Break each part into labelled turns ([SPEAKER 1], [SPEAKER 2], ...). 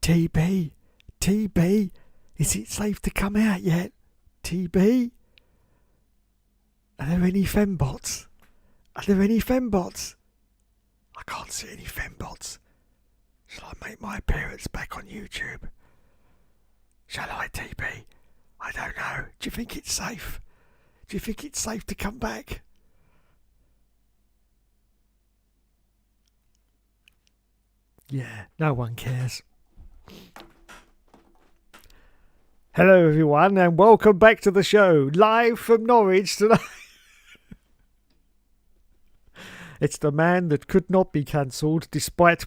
[SPEAKER 1] TB, TB, is it safe to come out yet? TB? Are there any fembots? Are there any fembots? I can't see any fembots. Shall I make my appearance back on YouTube? Shall I, TB? I don't know. Do you think it's safe? Do you think it's safe to come back? Yeah, no one cares. Hello everyone and welcome back to the show, live from Norwich tonight. It's the man that could not be cancelled despite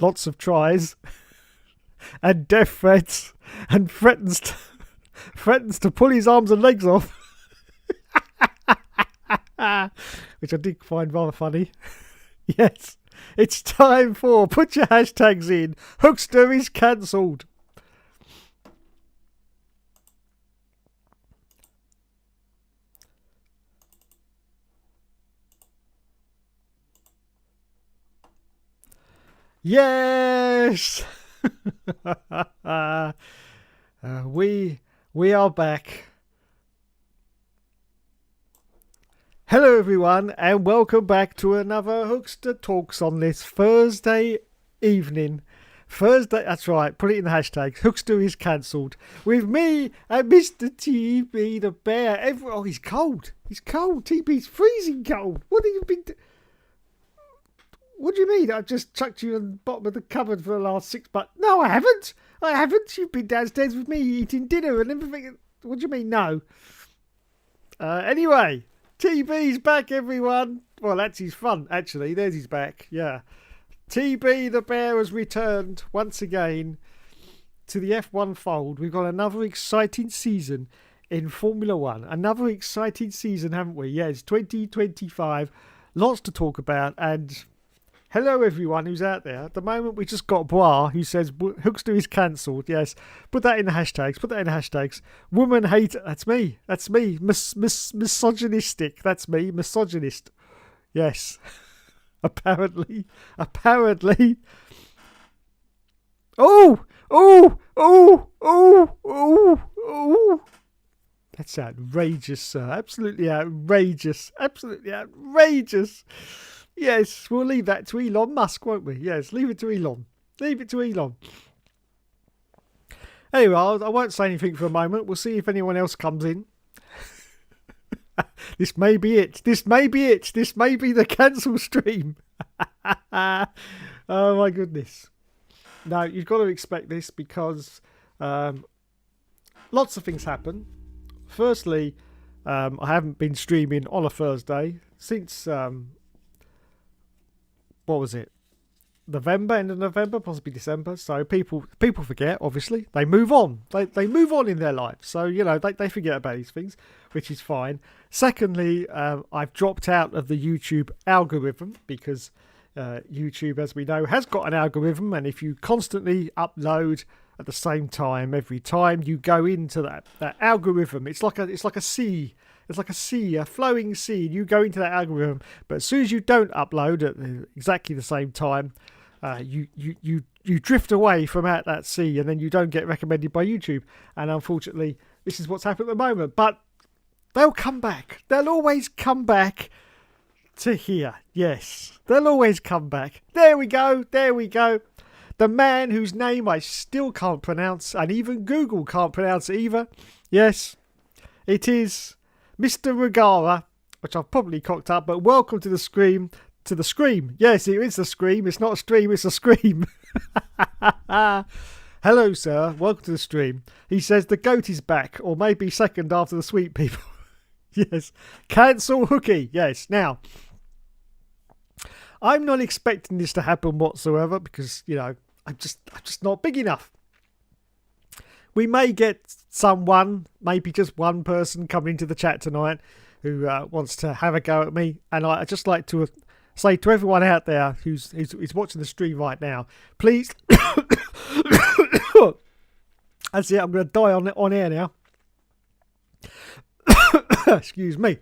[SPEAKER 1] lots of tries and death threats and threatens to pull his arms and legs off. Which I did find rather funny. Yes, it's time for, put your hashtags in, Hookster is cancelled. Yes! We are back. Hello everyone and welcome back to another Hookster Talks on this Thursday evening. Thursday, that's right, put it in the hashtags. Hookster is cancelled. With me and Mr. TB the bear. Oh, he's cold. He's cold. TB's freezing cold. What have you been What do you mean? I've just chucked you on the bottom of the cupboard for the last 6 months. No, I haven't. I haven't. You've been downstairs with me eating dinner and everything. What do you mean, no? Anyway, TB's back, everyone. Well, that's his front, actually. There's his back. Yeah. TB the bear has returned once again to the F1 fold. We've got another exciting season in Formula One. Another exciting season, haven't we? Yes, 2025. Lots to talk about and... Hello everyone who's out there. At the moment we just got Bois who says Hookster is cancelled. Yes, put that in the hashtags. Woman hater. That's me. Misogynistic. That's me. Misogynist. Yes. Apparently. Oh. That's outrageous, sir. Absolutely outrageous. Yes, we'll leave that to Elon Musk, won't we? Yes, leave it to Elon. Anyway, I won't say anything for a moment. We'll see if anyone else comes in. This may be it. This may be the cancel stream. Oh, my goodness. No, you've got to expect this because lots of things happen. Firstly, I haven't been streaming on a Thursday since... what was it? End of November, possibly December. So people forget, obviously. They move on. They move on in their lives. So, you know, they forget about these things, which is fine. Secondly, I've dropped out of the YouTube algorithm because YouTube, as we know, has got an algorithm. And if you constantly upload at the same time, every time you go into that algorithm, it's like a sea. It's like a flowing sea. You go into that algorithm, but as soon as you don't upload at exactly the same time, you drift away from out that sea, and then you don't get recommended by YouTube. And unfortunately, this is what's happened at the moment. But they'll come back. They'll always come back to here. Yes, they'll always come back. There we go. The man whose name I still can't pronounce, and even Google can't pronounce either. Yes, it is Mr. Regara, which I've probably cocked up, but welcome to the Scream. Yes, it is a Scream. It's not a stream, it's a Scream. Hello, sir. Welcome to the stream. He says the goat is back, or maybe second after the sweet people. Yes. Cancel Hooky. Yes. Now, I'm not expecting this to happen whatsoever because, you know, I'm just not big enough. We may get someone, maybe just one person coming into the chat tonight who wants to have a go at me. And I'd just like to say to everyone out there who's watching the stream right now, please. That's it, I'm going to die on air now. Excuse me.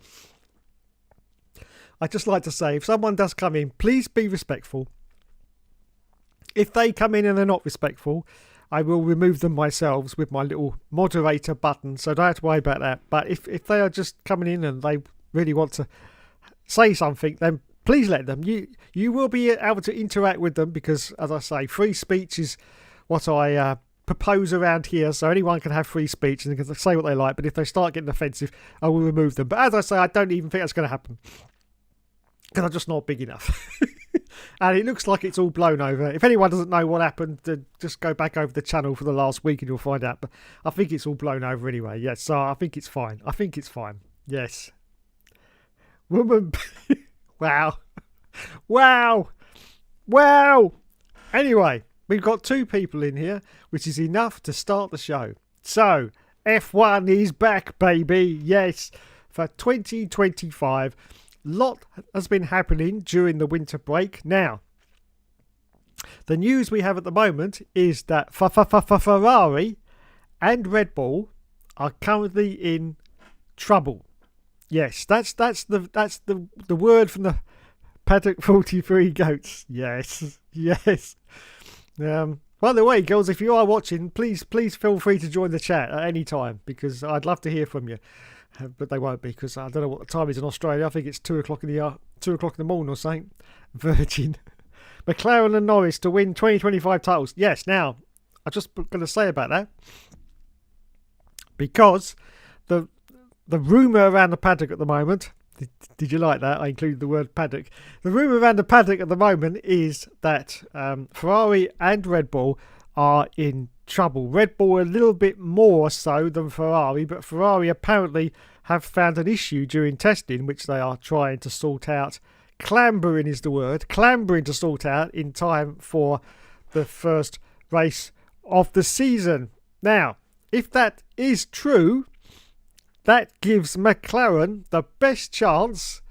[SPEAKER 1] I'd just like to say, if someone does come in, please be respectful. If they come in and they're not respectful, I will remove them myself with my little moderator button, so don't have to worry about that. But if they are just coming in and they really want to say something, then please let them. You will be able to interact with them because, as I say, free speech is what I propose around here. So anyone can have free speech and they can say what they like. But if they start getting offensive, I will remove them. But as I say, I don't even think that's going to happen because I'm just not big enough. And it looks like it's all blown over. If anyone doesn't know what happened, then just go back over the channel for the last week and you'll find out. But I think it's all blown over anyway. Yes, so I think it's fine. I think it's fine. Yes. Woman. Wow. Wow. Wow. Anyway, we've got 2 people in here, which is enough to start the show. So, F1 is back, baby. Yes. For 2025. Lot has been happening during the winter break. Now, the news we have at the moment is that Ferrari and Red Bull are currently in trouble. Yes, that's the word from the Paddock 43 goats. Yes, yes. By the way, girls, if you are watching, please feel free to join the chat at any time because I'd love to hear from you. But they won't be because I don't know what the time is in Australia. I think it's 2:00 in the morning or something. Virgin. McLaren and Norris to win 2025 titles. Yes, now I'm just going to say about that because the rumour around the paddock at the moment. Did you like that? I included the word paddock. The rumour around the paddock at the moment is that Ferrari and Red Bull are in trouble. Red Bull a little bit more so than Ferrari, but Ferrari apparently have found an issue during testing which they are trying to sort out. Clambering is the word. Clambering to sort out in time for the first race of the season. Now, if that is true, that gives McLaren the best chance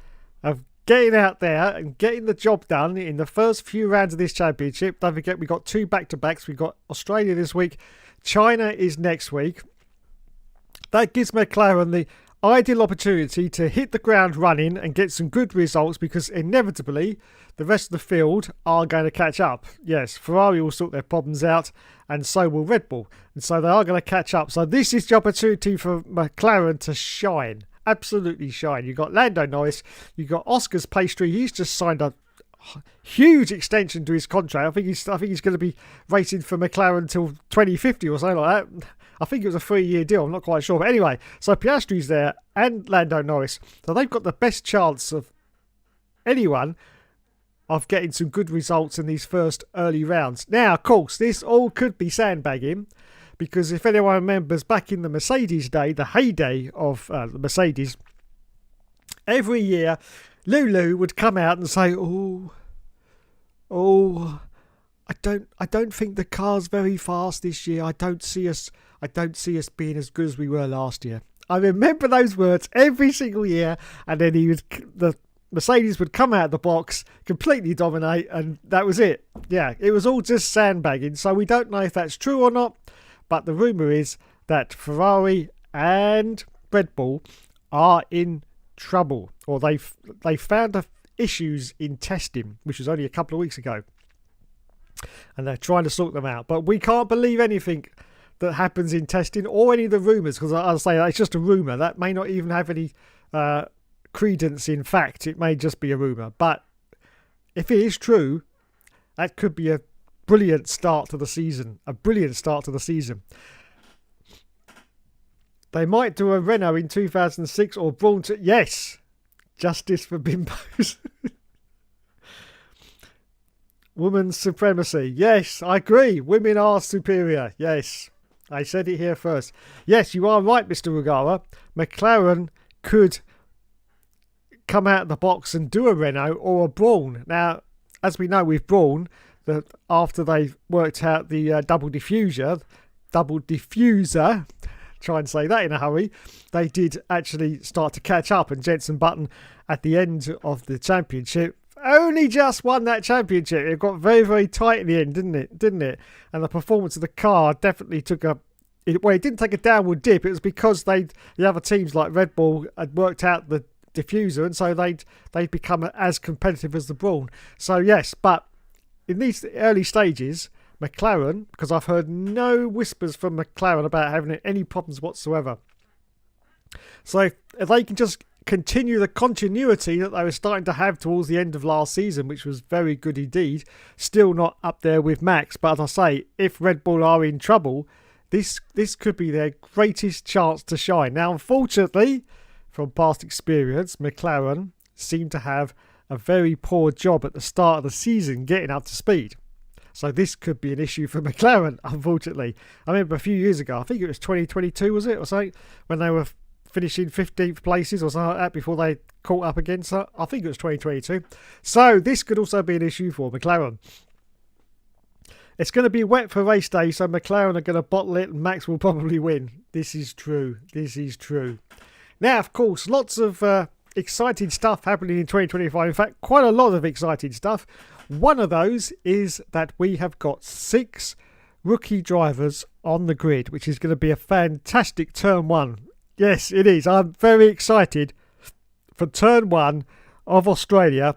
[SPEAKER 1] of getting out there and getting the job done in the first few rounds of this championship. Don't forget, we've got 2 back-to-backs. We've got Australia this week. China is next week. That gives McLaren the ideal opportunity to hit the ground running and get some good results because inevitably the rest of the field are going to catch up. Yes, Ferrari will sort their problems out and so will Red Bull. And so they are going to catch up. So this is the opportunity for McLaren to shine. Absolutely shine. You've got Lando Norris. You've got Oscar's Pastry. He's just signed a huge extension to his contract. I think he's going to be racing for McLaren until 2050 or something like that. I think it was a 3-year deal. I'm not quite sure. But anyway, so Piastri's there and Lando Norris. So they've got the best chance of anyone of getting some good results in these first early rounds. Now, of course, this all could be sandbagging because if anyone remembers back in the Mercedes day, the heyday of the Mercedes, every year Lulu would come out and say, I don't think the car's very fast this year. I don't see us being as good as we were last year. I remember those words every single year, and then the Mercedes would come out of the box, completely dominate, and that was it. Yeah, it was all just sandbagging. So we don't know if that's true or not, but the rumour is that Ferrari and Red Bull are in trouble, or they found issues in testing, which was only a couple of weeks ago, and they're trying to sort them out. But we can't believe anything that happens in testing or any of the rumours, because I'll say it's just a rumour. That may not even have any credence in fact. It may just be a rumour. But if it is true, that could be a brilliant start to the season. They might do a Renault in 2006 or Braun. Yes, justice for bimbos. Women's supremacy. Yes, I agree. Women are superior. Yes, I said it here first. Yes, you are right, Mr. Rugara. McLaren could come out of the box and do a Renault or a Braun. Now, as we know with Braun, that after they worked out the double diffuser, try and say that in a hurry, they did actually start to catch up, and Jenson Button at the end of the championship only just won that championship. It got very, very tight in the end, didn't it? And the performance of the car definitely took it didn't take a downward dip. It was because the other teams like Red Bull had worked out the diffuser, and so they'd become as competitive as the Braun. So yes, but in these early stages, McLaren, because I've heard no whispers from McLaren about having any problems whatsoever. So if they can just continue the continuity that they were starting to have towards the end of last season, which was very good indeed, still not up there with Max. But as I say, if Red Bull are in trouble, this could be their greatest chance to shine. Now, unfortunately, from past experience, McLaren seem to have a very poor job at the start of the season getting up to speed. So this could be an issue for McLaren, unfortunately. I remember a few years ago, I think it was 2022, was it, or something, when they were finishing 15th places or something like that before they caught up against her. I think it was 2022. So this could also be an issue for McLaren. It's going to be wet for race day, so McLaren are going to bottle it and Max will probably win. This is true. This is true. Now, of course, lots of exciting stuff happening in 2025. In fact, quite a lot of exciting stuff. One of those is that we have got 6 rookie drivers on the grid, which is going to be a fantastic turn 1. Yes, it is. I'm very excited for turn 1 of Australia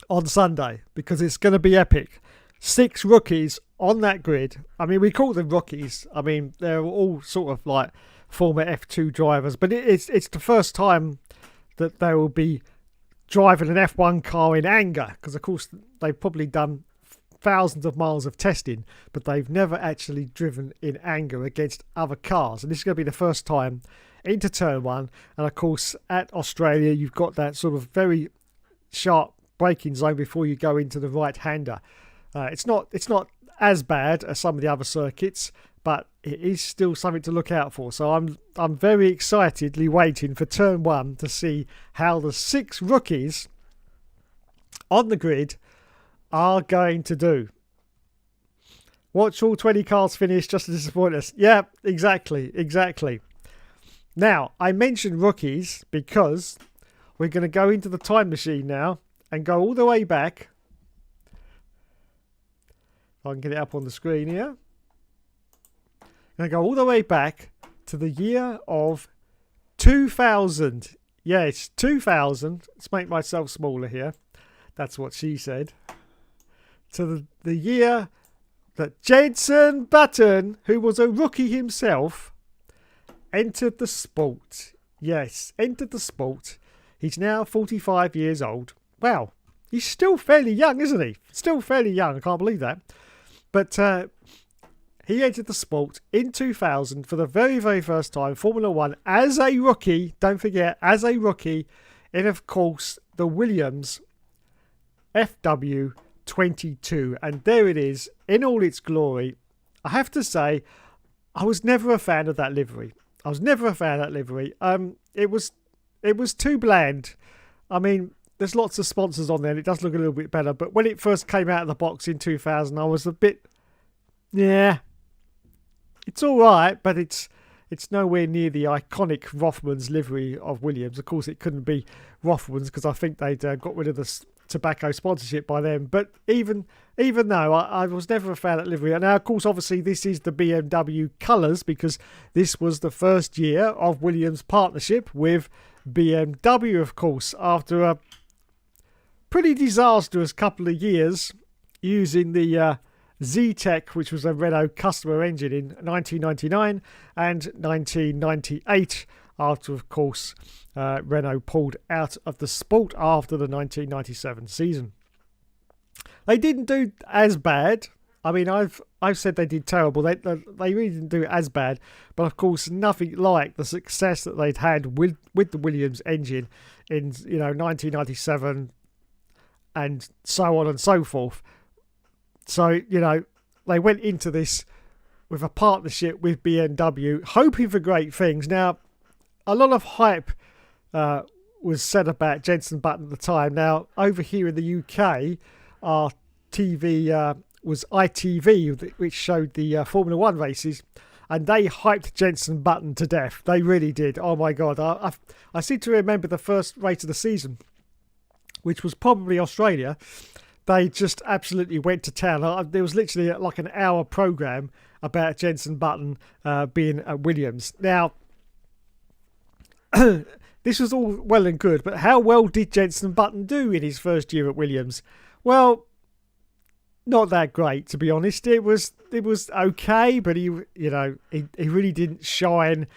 [SPEAKER 1] on Sunday because it's going to be epic. 6 rookies on that grid. I mean, we call them rookies. I mean, they're all sort of like former F2 drivers, but it's the first time that they will be driving an F1 car in anger, because of course they've probably done thousands of miles of testing, but they've never actually driven in anger against other cars, and this is going to be the first time into turn 1. And of course at Australia you've got that sort of very sharp braking zone before you go into the right hander. It's not as bad as some of the other circuits, but it is still something to look out for. So I'm very excitedly waiting for turn 1 to see how the 6 rookies on the grid are going to do. Watch all 20 cars finish just to disappoint us. Yeah, exactly. Now, I mentioned rookies because we're going to go into the time machine now and go all the way back. I can get it up on the screen here. I'm going to go all the way back to the year of 2000. Yes, 2000. Let's make myself smaller here. That's what she said. To the year that Jenson Button, who was a rookie himself, entered the sport. Yes, entered the sport. He's now 45 years old. Wow, he's still fairly young, isn't he? Still fairly young. I can't believe that. But he entered the sport in 2000 for the very, very first time, Formula One, as a rookie. Don't forget, as a rookie, in, of course, the Williams FW22. And there it is, in all its glory. I have to say, I was never a fan of that livery. It was too bland. I mean, there's lots of sponsors on there and it does look a little bit better, but when it first came out of the box in 2000, I was a bit, yeah, it's all right, but it's nowhere near the iconic Rothmans livery of Williams. Of course, it couldn't be Rothmans because I think they'd got rid of the tobacco sponsorship by then. But even though I was never a fan of that livery, and now, of course, obviously this is the BMW colours because this was the first year of Williams' partnership with BMW, of course, after a pretty disastrous couple of years using the Z-Tech, which was a Renault customer engine in 1999 and 1998, after, of course, Renault pulled out of the sport after the 1997 season. They didn't do as bad. I mean, I've said they did terrible. They really didn't do as bad, but of course, nothing like the success that they'd had with the Williams engine in 1997 and so on and so forth. So they went into this with a partnership with BMW, hoping for great things. Now, a lot of hype was said about Jenson Button at the time. Now, over here in the UK, our TV was ITV, which showed the Formula One races, and they hyped Jenson Button to death. They really did. Oh my God. I seem to remember the first race of the season, which was probably Australia. They just absolutely went to town. There was literally like an hour programme about Jenson Button being at Williams. Now, this was all well and good, but how well did Jenson Button do in his first year at Williams? Well, not that great, to be honest. It was okay, but he really didn't shine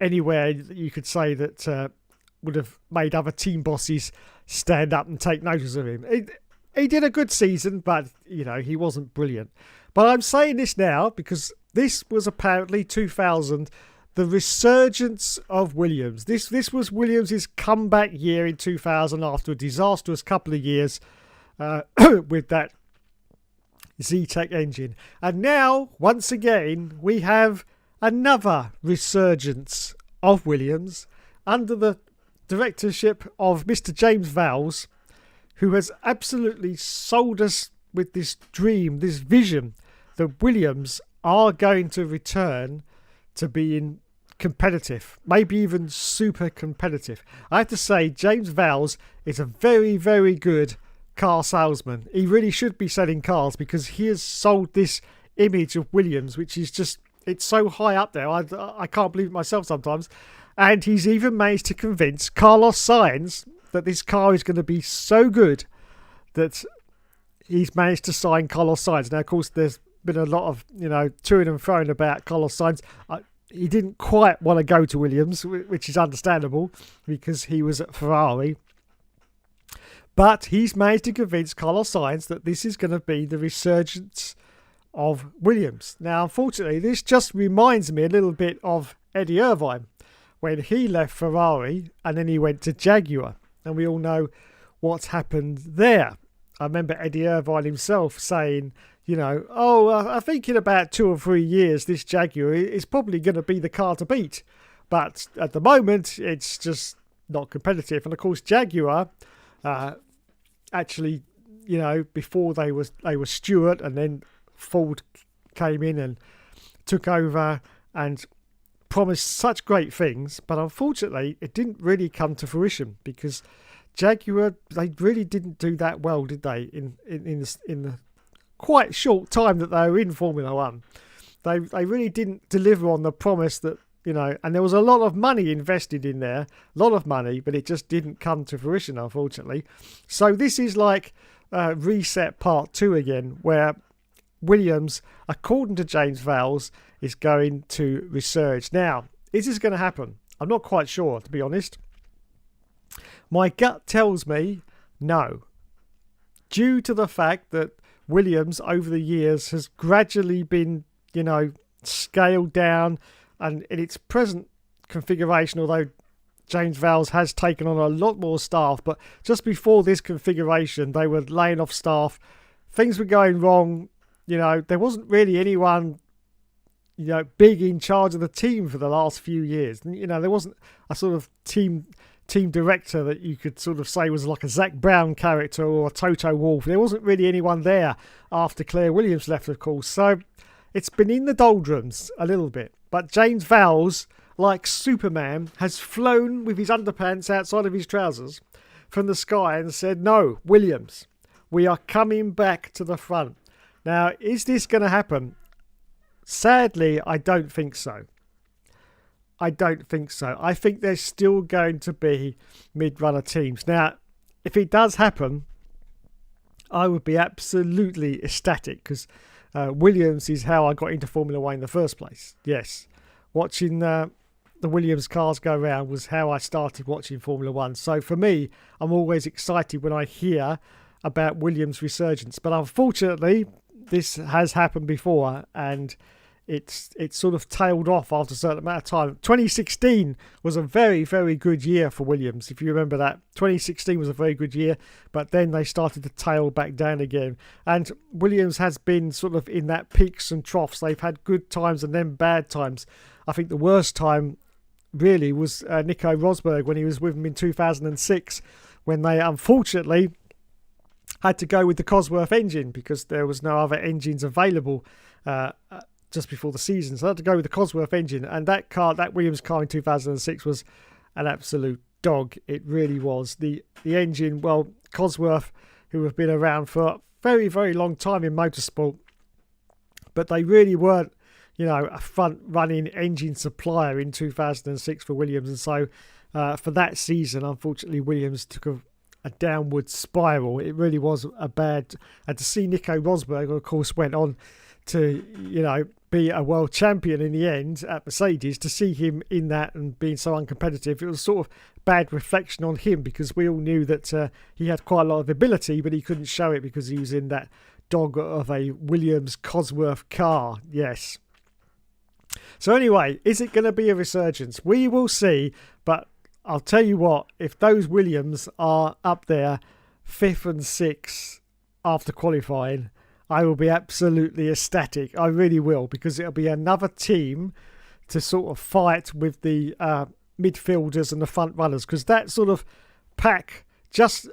[SPEAKER 1] anywhere that you could say that would have made other team bosses stand up and take notice of him. He did a good season, but he wasn't brilliant. But I'm saying this now because this was apparently 2000, the resurgence of Williams. This was Williams' comeback year in 2000 after a disastrous couple of years with that Z-Tech engine. And now, once again, we have another resurgence of Williams under the directorship of Mr. James Vowles, who has absolutely sold us with this dream, this vision, that Williams are going to return to being competitive, maybe even super competitive. I have to say, James Vowles is a very, very good car salesman. He really should be selling cars because he has sold this image of Williams, which is just, it's so high up there. I can't believe it myself sometimes. And he's even managed to convince Carlos Sainz that this car is going to be so good that he's managed to sign Carlos Sainz. Now, of course, there's been a lot of, toing and froing about Carlos Sainz. He didn't quite want to go to Williams, which is understandable because he was at Ferrari. But he's managed to convince Carlos Sainz that this is going to be the resurgence of Williams. Now, unfortunately, this just reminds me a little bit of Eddie Irvine when he left Ferrari and then he went to Jaguar. And we all know what's happened there. I remember Eddie Irvine himself saying, I think in about 2 or 3 years, this Jaguar is probably going to be the car to beat. But at the moment, it's just not competitive. And of course, Jaguar, actually, before they were Stewart, and then Ford came in and took over and promised such great things. But unfortunately, it didn't really come to fruition because Jaguar, they really didn't do that well, did they? In the quite short time that they were in Formula One, they really didn't deliver on the promise that, and there was a lot of money invested in there, a lot of money, but it just didn't come to fruition, unfortunately. So this is like Reset Part 2 again, where Williams, according to James Vowles, is going to resurge. Now, is this going to happen? I'm not quite sure, to be honest. My gut tells me no, due to the fact that Williams over the years has gradually been, scaled down, and in its present configuration, although James Vowles has taken on a lot more staff, but just before this configuration, they were laying off staff. Things were going wrong. There wasn't really anyone, big in charge of the team for the last few years. There wasn't a sort of team director that you could sort of say was like a Zach Brown character or a Toto Wolff. There wasn't really anyone there after Claire Williams left, of course. So it's been in the doldrums a little bit. But James Vowles, like Superman, has flown with his underpants outside of his trousers from the sky and said, no, Williams, we are coming back to the front. Now, is this going to happen? Sadly, I don't think so. I think there's still going to be mid-runner teams. Now, if it does happen, I would be absolutely ecstatic because Williams is how I got into Formula One in the first place. Yes, watching the Williams cars go around was how I started watching Formula One. So for me, I'm always excited when I hear about Williams' resurgence. But unfortunately, this has happened before, and it's sort of tailed off after a certain amount of time. 2016 was a very, very good year for Williams, if you remember that. 2016 was a very good year, but then they started to tail back down again. And Williams has been sort of in that peaks and troughs. They've had good times and then bad times. I think the worst time really was Nico Rosberg when he was with them in 2006, when they unfortunately had to go with the Cosworth engine because there was no other engines available just before the season. So I had to go with the Cosworth engine, and that Williams car in 2006 was an absolute dog. It really was. The engine, well, Cosworth, who have been around for a very, very long time in motorsport, but they really weren't, a front-running engine supplier in 2006 for Williams. And so for that season, unfortunately, Williams took a downward spiral. It really was a bad. And to see Nico Rosberg, of course, went on to, be a world champion in the end at Mercedes, to see him in that and being so uncompetitive, it was sort of bad reflection on him, because we all knew that he had quite a lot of ability, but he couldn't show it because he was in that dog of a Williams Cosworth car. Yes. So anyway, is it going to be a resurgence? We will see, but I'll tell you what, if those Williams are up there 5th and 6th after qualifying, I will be absolutely ecstatic. I really will, because it'll be another team to sort of fight with the midfielders and the front runners, because that sort of pack just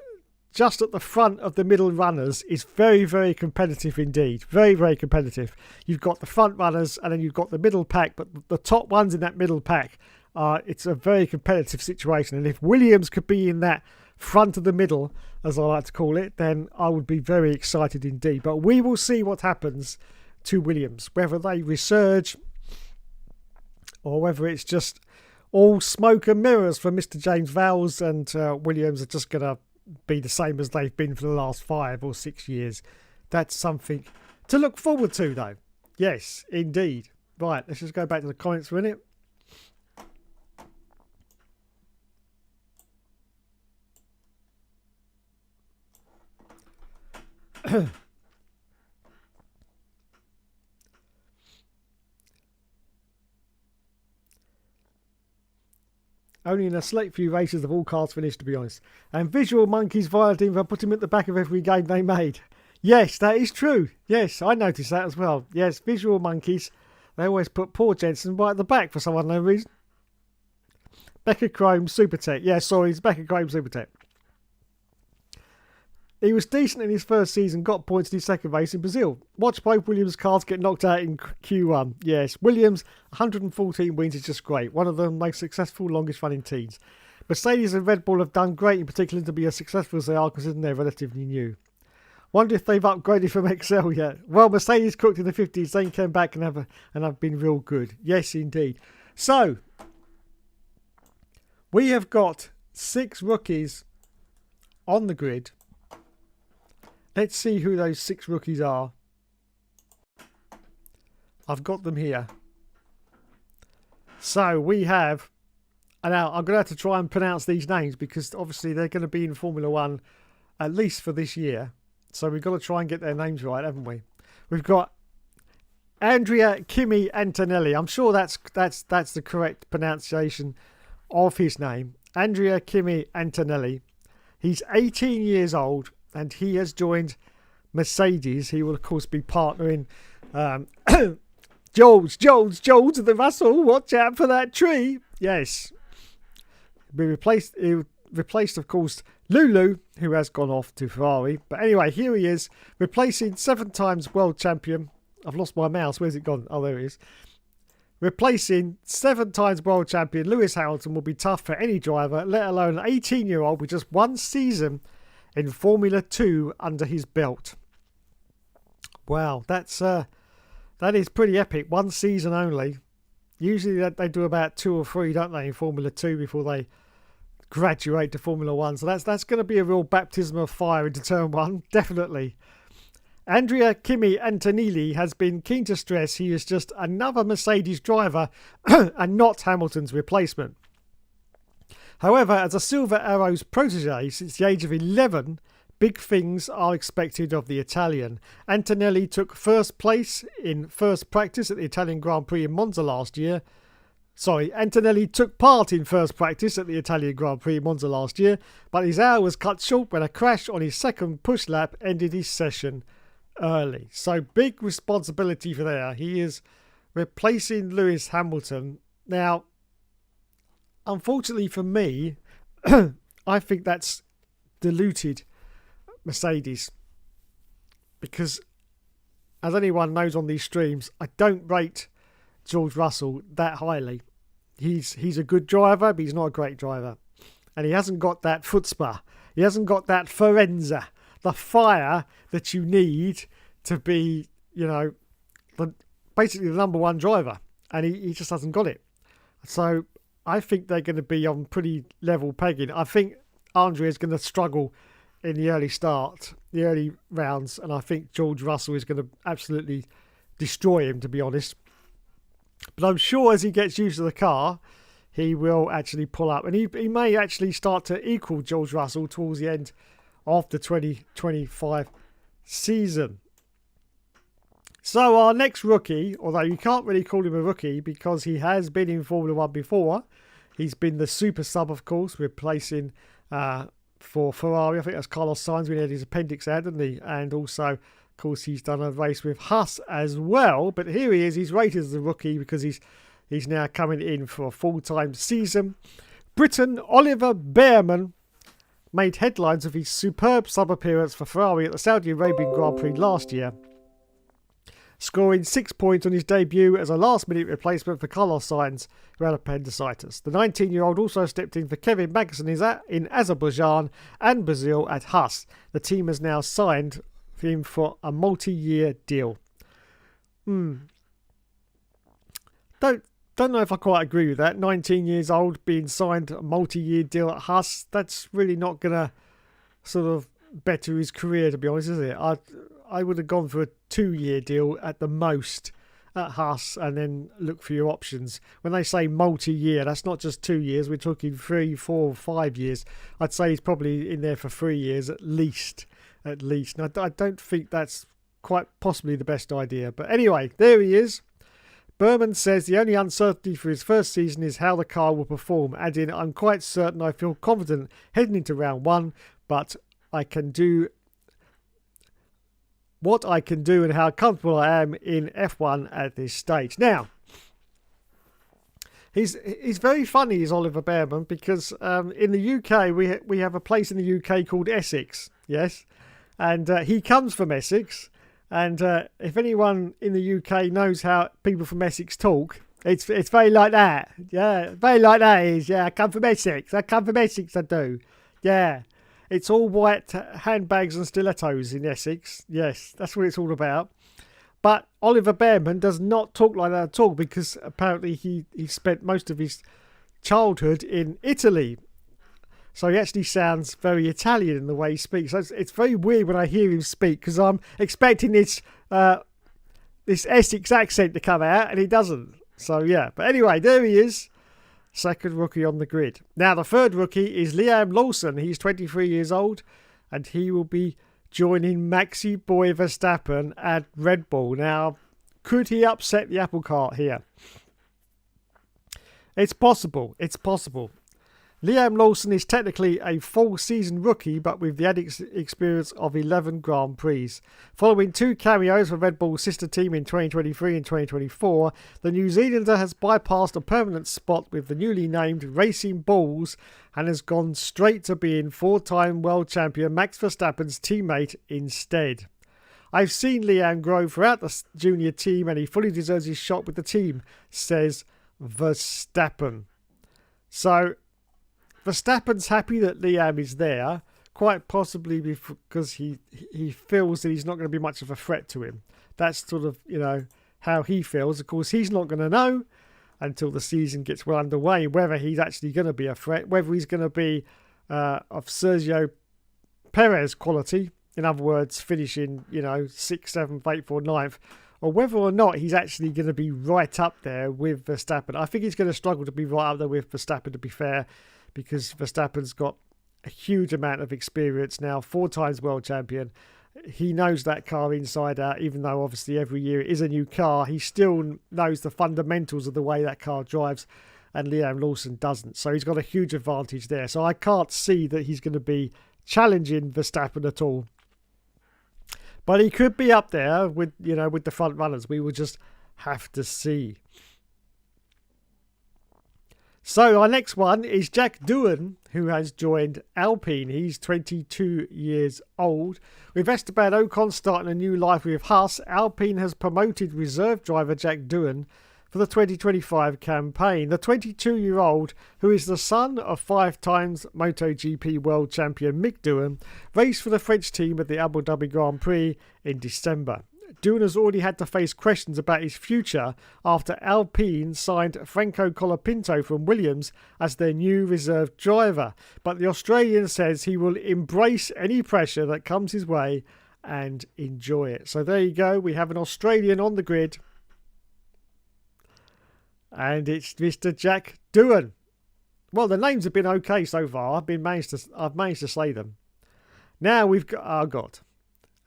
[SPEAKER 1] at the front of the middle runners is very, very competitive indeed. Very, very competitive. You've got the front runners and then you've got the middle pack, but the top ones in that middle pack, it's a very competitive situation. And if Williams could be in that front of the middle, as I like to call it, then I would be very excited indeed. But we will see what happens to Williams, whether they resurge or whether it's just all smoke and mirrors for Mr. James Vowles, and Williams are just going to be the same as they've been for the last 5 or 6 years. That's something to look forward to, though. Yes, indeed. Right, let's just go back to the comments for a minute. Only in a select few races have all cars finished, to be honest. And Visual Monkeys violated him for putting him at the back of every game they made. Yes, that is true. Yes, I noticed that as well. Yes, Visual Monkeys, they always put poor Jensen right at the back for some unknown reason. Becca Chrome Supertech. Yeah, sorry, it's Becca Chrome Supertech. He was decent in his first season, got points in his second race in Brazil. Watch both Williams cars get knocked out in Q1. Yes, Williams, 114 wins is just great. One of the most successful, longest running teams. Mercedes and Red Bull have done great, in particular to be as successful as they are, considering they're relatively new. Wonder if they've upgraded from Excel yet. Well, Mercedes cooked in the 50s, then came back and have been real good. Yes, indeed. So, we have got 6 rookies on the grid. Let's see who those 6 rookies are. I've got them here. So we have, and now I'm going to have to try and pronounce these names, because obviously they're going to be in Formula 1 at least for this year. So we've got to try and get their names right, haven't we? We've got Andrea Kimi Antonelli. I'm sure that's the correct pronunciation of his name. Andrea Kimi Antonelli. He's 18 years old. And he has joined Mercedes. He will, of course, be partnering George the Russell. Watch out for that tree. Yes. He replaced, of course, Lulu, who has gone off to Ferrari. But anyway, here he is, replacing 7 times world champion. I've lost my mouse. Where's it gone? Oh, there it is. Replacing 7 times world champion Lewis Hamilton will be tough for any driver, let alone an 18-year-old with just 1 season in Formula 2 under his belt. Wow, that is pretty epic. 1 season only. Usually they do about 2 or 3, don't they, in Formula 2 before they graduate to Formula 1. So that's going to be a real baptism of fire into Turn 1, definitely. Andrea Kimi Antonelli has been keen to stress he is just another Mercedes driver and not Hamilton's replacement. However, as a Silver Arrows protege since the age of 11, big things are expected of the Italian. Antonelli took first place in first practice at the Italian Grand Prix in Monza last year. Antonelli took part in first practice at the Italian Grand Prix in Monza last year, but his hour was cut short when a crash on his second push lap ended his session early. So big responsibility for there. He is replacing Lewis Hamilton. Now, unfortunately for me, I think that's diluted Mercedes, because as anyone knows on these streams, I don't rate George Russell that highly. He's a good driver, but he's not a great driver, and he hasn't got that chutzpah. He hasn't got that forenza, the fire that you need to be, basically the number 1 driver, and he just hasn't got it. So I think they're going to be on pretty level pegging. I think Andre is going to struggle in the early rounds, and I think George Russell is going to absolutely destroy him, to be honest. But I'm sure as he gets used to the car, he will actually pull up, and he may actually start to equal George Russell towards the end of the 2025 season. So our next rookie, although you can't really call him a rookie because he has been in Formula 1 before, he's been the super sub, of course, replacing for Ferrari. I think that's Carlos Sainz when he had his appendix out, didn't he? And also, of course, he's done a race with Haas as well. But here he is. He's rated as a rookie because he's now coming in for a full-time season. Briton Oliver Bearman made headlines with his superb sub-appearance for Ferrari at the Saudi Arabian Grand Prix last year, scoring 6 points on his debut as a last-minute replacement for Carlos Sainz, who had appendicitis. The 19-year-old also stepped in for Kevin Magnussen in Azerbaijan and Brazil at Haas. The team has now signed him for a multi-year deal. Don't know if I quite agree with that. 19 years old, being signed a multi-year deal at Haas, that's really not going to sort of better his career, to be honest, is it? I would have gone for a 2-year deal at the most at Haas and then look for your options. When they say multi-year, that's not just 2 years. We're talking 3, 4, 5 years. I'd say he's probably in there for 3 years at least. And I don't think that's quite possibly the best idea. But anyway, there he is. Berman says the only uncertainty for his first season is how the car will perform, adding, I'm quite certain I feel confident heading into round 1, but I can do what I can do and how comfortable I am in F1 at this stage. Now, he's very funny, is Oliver Bearman, because in the UK we have a place in the UK called Essex, yes, and he comes from Essex, and if anyone in the UK knows how people from Essex talk, it's very like that, yeah, very like that is, yeah, I come from Essex, I do, yeah. It's all white handbags and stilettos in Essex. Yes, that's what it's all about. But Oliver Bearman does not talk like that at all because apparently he spent most of his childhood in Italy. So he actually sounds very Italian in the way he speaks. So it's very weird when I hear him speak because I'm expecting this Essex accent to come out and he doesn't. So yeah, but anyway, there he is. Second rookie on the grid. Now, the third rookie is Liam Lawson. He's 23 years old, and he will be joining Maxi Boy Verstappen at Red Bull. Now, could he upset the apple cart here? It's possible. It's possible. Liam Lawson is technically a full-season rookie, but with the added experience of 11 Grand Prix. Following 2 cameos for Red Bull's sister team in 2023 and 2024, the New Zealander has bypassed a permanent spot with the newly named Racing Bulls and has gone straight to being 4-time world champion Max Verstappen's teammate instead. I've seen Liam grow throughout the junior team and he fully deserves his shot with the team, says Verstappen. So, Verstappen's happy that Liam is there, quite possibly because he feels that he's not going to be much of a threat to him. That's sort of, how he feels. Of course, he's not going to know until the season gets well underway whether he's actually going to be a threat, whether he's going to be of Sergio Perez quality, in other words, finishing, 6th, 7th, 8th or 9th, or whether or not he's actually going to be right up there with Verstappen. I think he's going to struggle to be right up there with Verstappen, to be fair, because Verstappen's got a huge amount of experience now, 4 times world champion. He knows that car inside out, even though obviously every year it is a new car. He still knows the fundamentals of the way that car drives, and Liam Lawson doesn't. So he's got a huge advantage there. So I can't see that he's going to be challenging Verstappen at all. But he could be up there with, with the front runners. We will just have to see. So our next one is Jack Doohan, who has joined Alpine. He's 22 years old. With Esteban Ocon starting a new life with Haas, Alpine has promoted reserve driver Jack Doohan for the 2025 campaign. The 22-year-old, who is the son of 5 times MotoGP world champion Mick Doohan, raced for the French team at the Abu Dhabi Grand Prix in December. Doohan has already had to face questions about his future after Alpine signed Franco Colapinto from Williams as their new reserve driver. But the Australian says he will embrace any pressure that comes his way and enjoy it. So there you go. We have an Australian on the grid. And it's Mr. Jack Doohan. Well, the names have been okay so far. I've managed to say them. Now we've got, oh God,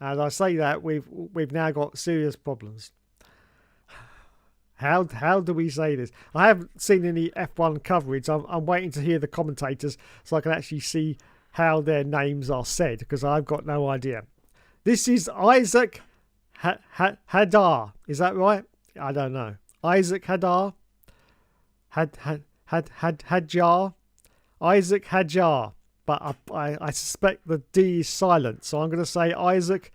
[SPEAKER 1] as I say that, we've now got serious problems. How do we say this? I haven't seen any F1 coverage. I'm waiting to hear the commentators so I can actually see how their names are said, because I've got no idea. This is Isaac Hadar. Is that right? I don't know. Isaac Hadar. Hadjar. Isaac Hadjar. But I suspect the D is silent, so I'm going to say Isaac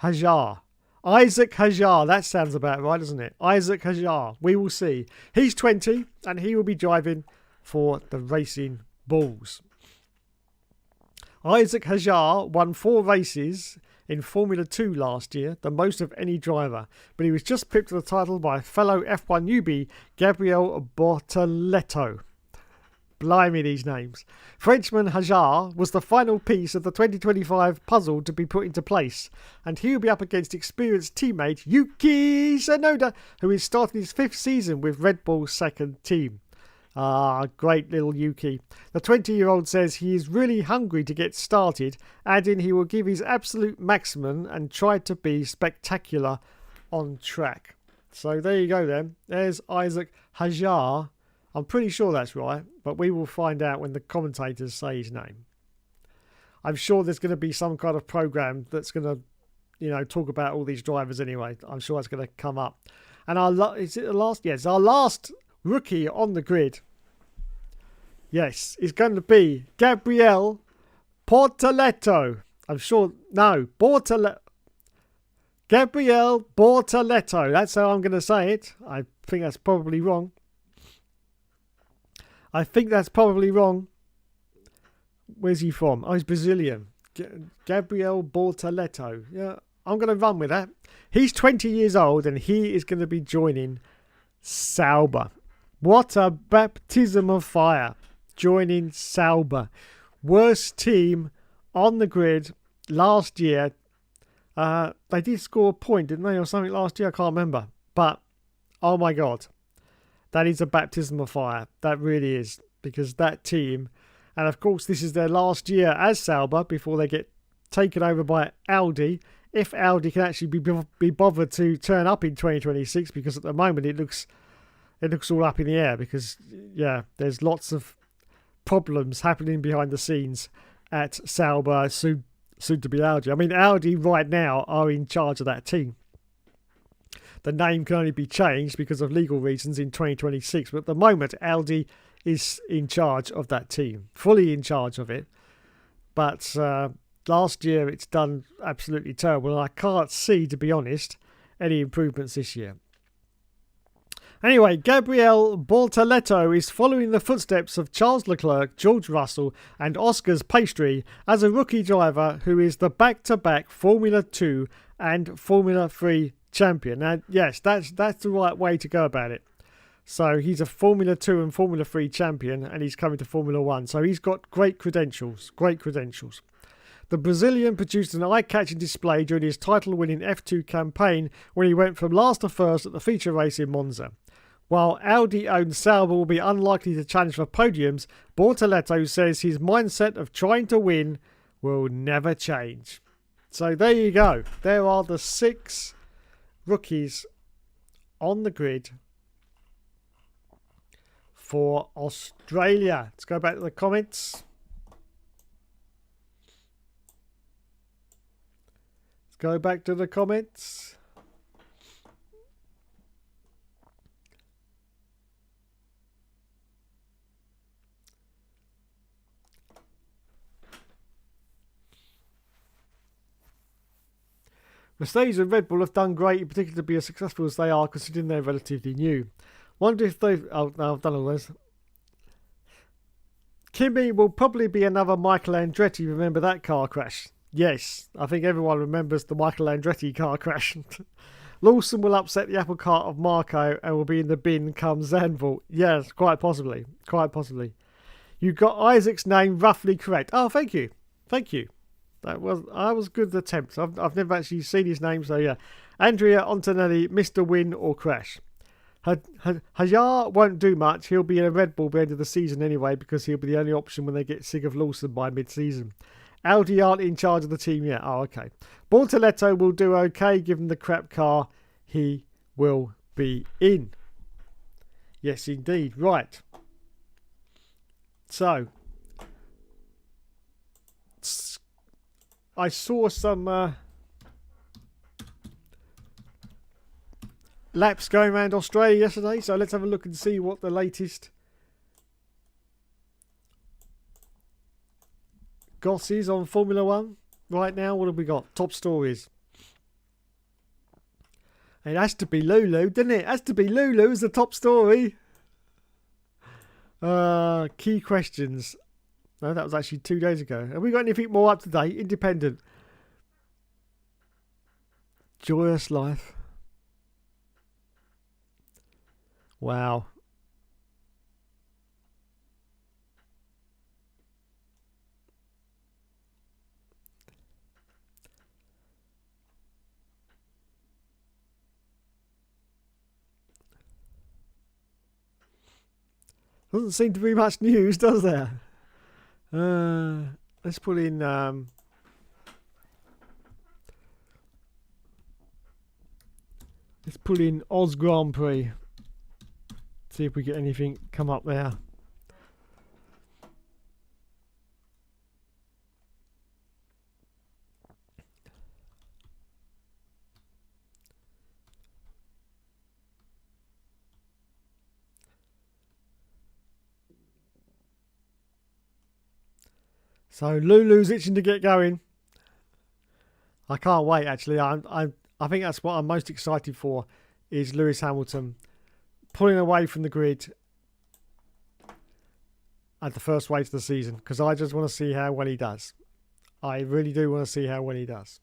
[SPEAKER 1] Hadjar. Isaac Hadjar. That sounds about right, doesn't it? Isaac Hadjar. We will see. He's 20 and he will be driving for the Racing Bulls. Isaac Hadjar won 4 races in Formula 2 last year, the most of any driver, but he was just pipped to the title by fellow F1 newbie Gabriel Bortoleto. Blimey, these names. Frenchman Hadjar was the final piece of the 2025 puzzle to be put into place, and he will be up against experienced teammate Yuki Tsunoda, who is starting his 5th season with Red Bull's second team. Great little Yuki. The 20-year-old says he is really hungry to get started, adding he will give his absolute maximum and try to be spectacular on track. So there you go then. There's Isaac Hadjar. I'm pretty sure that's right, but we will find out when the commentators say his name. I'm sure there's going to be some kind of program that's going to, talk about all these drivers anyway. I'm sure it's going to come up. And is it the last? Yes, our last rookie on the grid. Yes, is going to be Gabriel Bortoleto. I'm sure. No, Bortoleto. Gabriel Bortoleto. That's how I'm going to say it. I think that's probably wrong. Where's he from? Oh, he's Brazilian. Gabriel Bortoleto. Yeah, I'm going to run with that. He's 20 years old and he is going to be joining Sauber. What a baptism of fire. Joining Sauber. Worst team on the grid last year. They did score a point, didn't they, or something last year? I can't remember. But, oh my God. That is a baptism of fire. That really is. Because that team, and of course this is their last year as Sauber before they get taken over by Audi. If Audi can actually be bothered to turn up in 2026, because at the moment it looks all up in the air, because there's lots of problems happening behind the scenes at Sauber, soon to be Audi. I mean, Audi right now are in charge of that team. The name can only be changed because of legal reasons in 2026, but at the moment Audi is in charge of that team, fully in charge of it. But last year it's done absolutely terrible, and I can't see, to be honest, any improvements this year. Anyway, Gabriel Bortoleto is following the footsteps of Charles Leclerc, George Russell and Oscar's Pastry as a rookie driver who is the back-to-back Formula 2 and Formula 3 champion. Now, yes, that's the right way to go about it. So he's a Formula 2 and Formula 3 champion, and he's coming to Formula 1. So he's got great credentials. The Brazilian produced an eye-catching display during his title-winning F2 campaign when he went from last to first at the feature race in Monza. While Audi-owned Sauber will be unlikely to challenge for podiums, Bortoleto says his mindset of trying to win will never change. So there you go. There are the 6 rookies on the grid for Australia. Let's go back to the comments. Mercedes and Red Bull have done great, in particular to be as successful as they are, considering they're relatively new. Wonder if they've... Oh, no, I've done all those. Kimi will probably be another Michael Andretti. Remember that car crash? Yes, I think everyone remembers the Michael Andretti car crash. Lawson will upset the apple cart of Marco and will be in the bin come Zandvoort. Yes, quite possibly. Quite possibly. You got Isaac's name roughly correct. Oh, thank you. Thank you. That was a good attempt. I've never actually seen his name, so yeah. Andrea Antonelli, Mr. Win or Crash. Hajar won't do much. He'll be in a Red Bull by the end of the season anyway because he'll be the only option when they get sick of Lawson by mid-season. Audi aren't in charge of the team yet. Oh, okay. Bortoletto will do okay given the crap car he will be in. Yes, indeed. Right. So, I saw some laps going around Australia yesterday, so let's have a look and see what the latest goss is on Formula One right now. What have we got? Top stories. It has to be Lulu, doesn't it? It has to be Lulu as the top story. Key questions. No, that was actually 2 days ago. Have we got anything more up to date? Independent. Joyous life. Wow. Doesn't seem to be much news, does there? Let's put in Oz Grand Prix. See if we get anything come up there. So Lulu's itching to get going. I can't wait. Actually, I think that's what I'm most excited for. Is Lewis Hamilton pulling away from the grid at the first race of the season, because I just want to see how well he does. I really do want to see how well he does.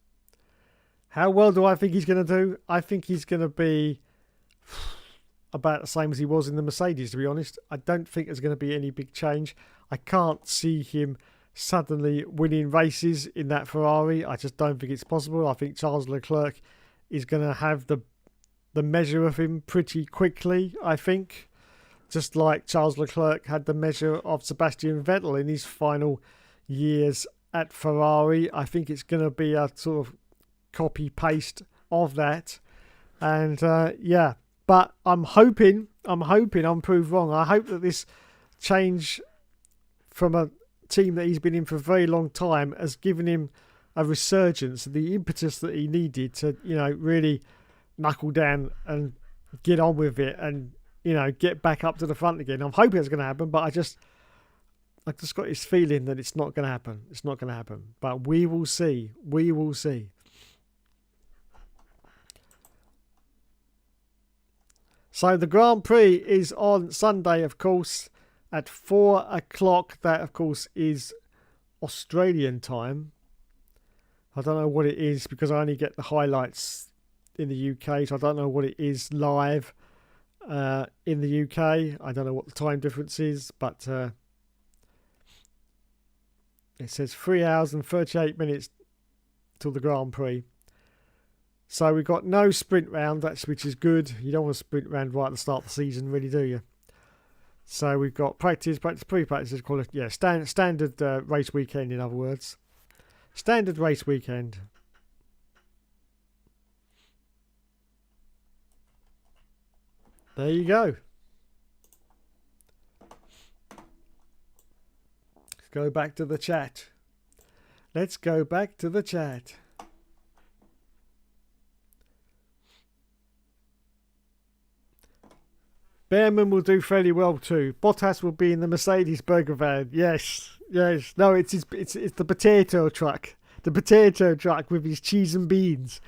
[SPEAKER 1] How well do I think he's going to do? I think he's going to be about the same as he was in the Mercedes, to be honest. I don't think there's going to be any big change. I can't see him suddenly winning races in that Ferrari. I just don't think it's possible. I think Charles Leclerc is going to have the measure of him pretty quickly, I think. Just like Charles Leclerc had the measure of Sebastian Vettel in his final years at Ferrari. I think it's going to be a sort of copy-paste of that. And yeah, but I'm hoping I'm proved wrong. I hope that this change from a team that he's been in for a very long time has given him a resurgence, the impetus that he needed to, really knuckle down and get on with it and, get back up to the front again. I'm hoping it's going to happen, but I just got this feeling that it's not going to happen. It's not going to happen. But we will see. We will see. So the Grand Prix is on Sunday, of course, at 4 o'clock. That, of course, is Australian time. I don't know what it is because I only get the highlights in the UK, so I don't know what it is live in the UK. I don't know what the time difference is, but it says 3 hours and 38 minutes till the Grand Prix. So we've got no sprint round, which is good. You don't want a sprint round right at the start of the season, really, do you? So we've got practice, pre-practice, standard race weekend, in other words. Standard race weekend. There you go. Let's go back to the chat. Let's go back to the chat. Behrman will do fairly well too. Bottas will be in the Mercedes Burger van. Yes. No, it's the potato truck. The potato truck with his cheese and beans.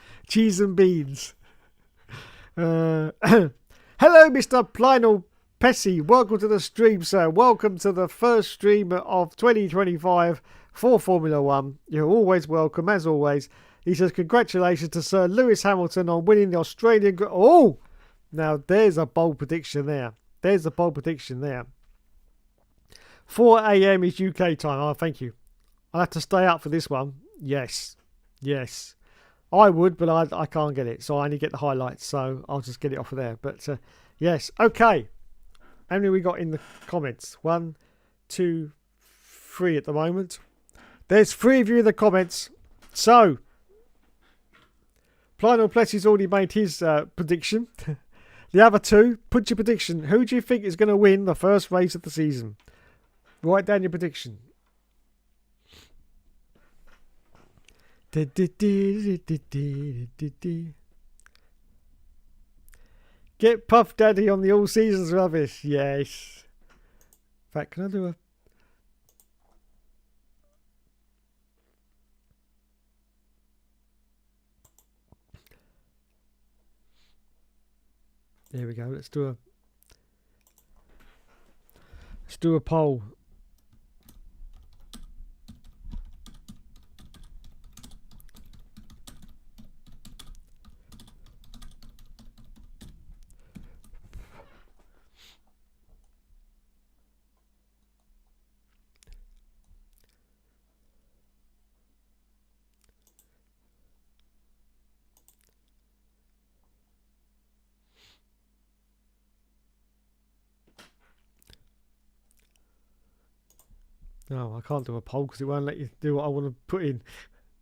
[SPEAKER 1] Hello, Mr. Plynal Pessy. Welcome to the stream, sir. Welcome to the first stream of 2025 for Formula One. You're always welcome, as always. He says, congratulations to Sir Lewis Hamilton on winning the Australian... Oh! Now, there's a bold prediction there. 4 a.m. is UK time. Oh, thank you. I'll have to stay up for this one. Yes. I would, but I can't get it. So I only get the highlights. So I'll just get it off of there. But yes. Okay. How many we got in the comments? 1, 2, 3 at the moment. There's 3 of you in the comments. So, Lionel Plessy's already made his prediction. The other 2, put your prediction. Who do you think is going to win the first race of the season? Write down your prediction. Get Puff Daddy on the all seasons rubbish. Yes. In fact, can I do a... There we go. Let's do a poll. No, I can't do a poll because it won't let you do what I want to put in.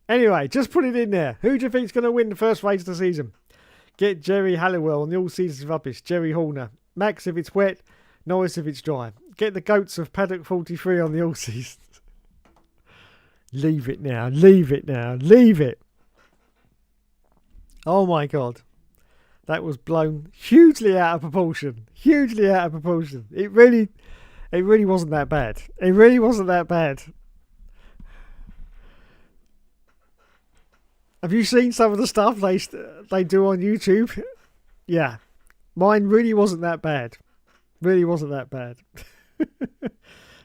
[SPEAKER 1] Anyway, just put it in there. Who do you think is going to win the first race of the season? Get Jerry Halliwell on the all seasons rubbish. Jerry Horner. Max if it's wet. Norris if it's dry. Get the goats of Paddock 43 on the all seasons. Leave it now. Leave it. Oh my God. That was blown hugely out of proportion. It really wasn't that bad. Have you seen some of the stuff they do on YouTube? Yeah. Mine really wasn't that bad.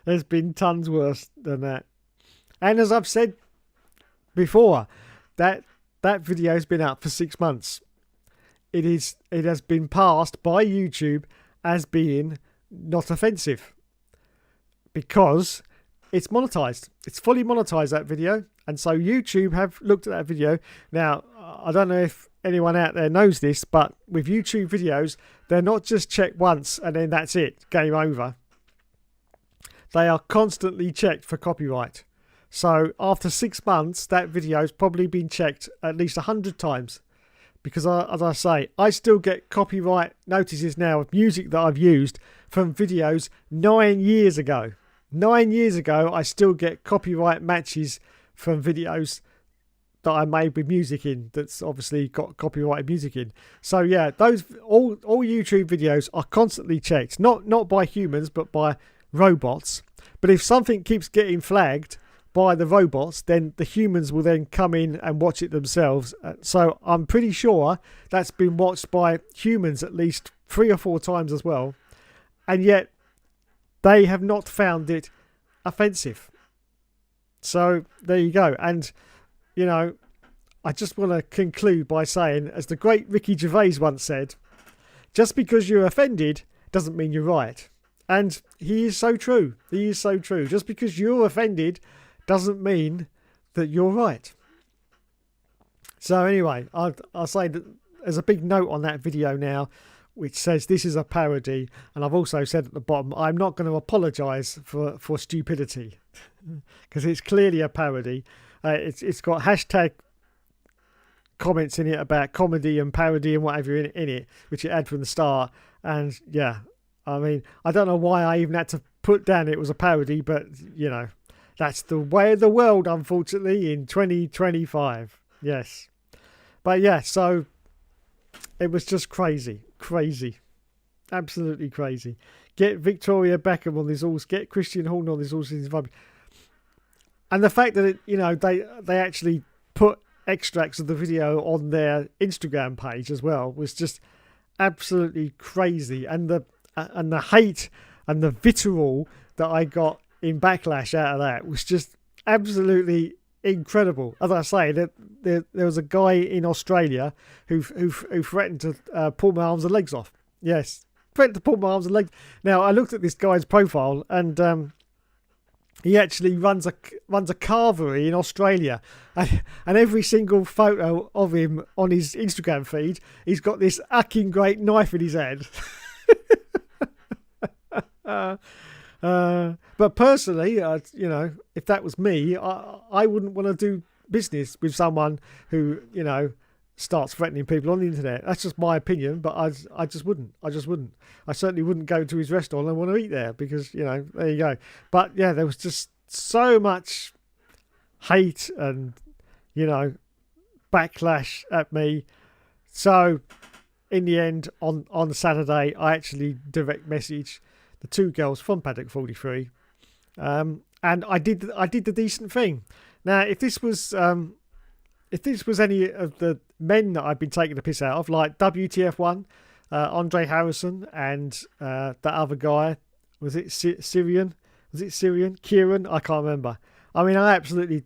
[SPEAKER 1] There's been tons worse than that. And as I've said before, that video's been up for 6 months. It has been passed by YouTube as being not offensive because it's monetized. It's fully monetized, that video. And so YouTube have looked at that video. Now, I don't know if anyone out there knows this, but with YouTube videos, they're not just checked once and then that's it, game over. They are constantly checked for copyright. So after 6 months, that video's probably been checked at least 100 times. Because, as I say, I still get copyright notices now of music that I've used from videos 9 years ago. 9 years ago, I still get copyright matches from videos that I made with music in that's obviously got copyrighted music in. So yeah, those all YouTube videos are constantly checked, not by humans but by robots. But if something keeps getting flagged by the robots, then the humans will then come in and watch it themselves. So I'm pretty sure that's been watched by humans at least 3 or 4 times as well, and yet they have not found it offensive. So there you go. And you know, I just want to conclude by saying, as the great Ricky Gervais once said, just because you're offended doesn't mean you're right. And he is so true. Just because you're offended doesn't mean that you're right. So anyway, I'll say that there's a big note on that video now which says this is a parody, and I've also said at the bottom I'm not going to apologise for stupidity because it's clearly a parody. It's got hashtag comments in it about comedy and parody and whatever in it, which it had from the start. And yeah, I mean, I don't know why I even had to put down it was a parody, but you know, that's the way of the world, unfortunately, in 2025. Yes. But yeah, so it was just crazy. Absolutely crazy. Get Victoria Beckham on this horse, get Christian Horner on this horse. And the fact that they actually put extracts of the video on their Instagram page as well was just absolutely crazy. And the hate and the vitriol that I got in backlash out of that was just absolutely incredible. As I say, there was a guy in Australia who threatened to pull my arms and legs off. Yes, threatened to pull my arms and legs. Now I looked at this guy's profile, and he actually runs a carvery in Australia, and every single photo of him on his Instagram feed, he's got this fucking great knife in his hand. But personally, if that was me, I wouldn't want to do business with someone who, starts threatening people on the internet. That's just my opinion, but I just wouldn't. I certainly wouldn't go to his restaurant and want to eat there because, there you go. But yeah, there was just so much hate and, backlash at me. So in the end, on Saturday, I actually direct messaged the two girls from Paddock 43, and I did the decent thing. Now, if this was any of the men that I've been taking the piss out of, like WTF1, Andre Harrison, and that other guy, was it Syrian? Kieran? I can't remember. I mean, I absolutely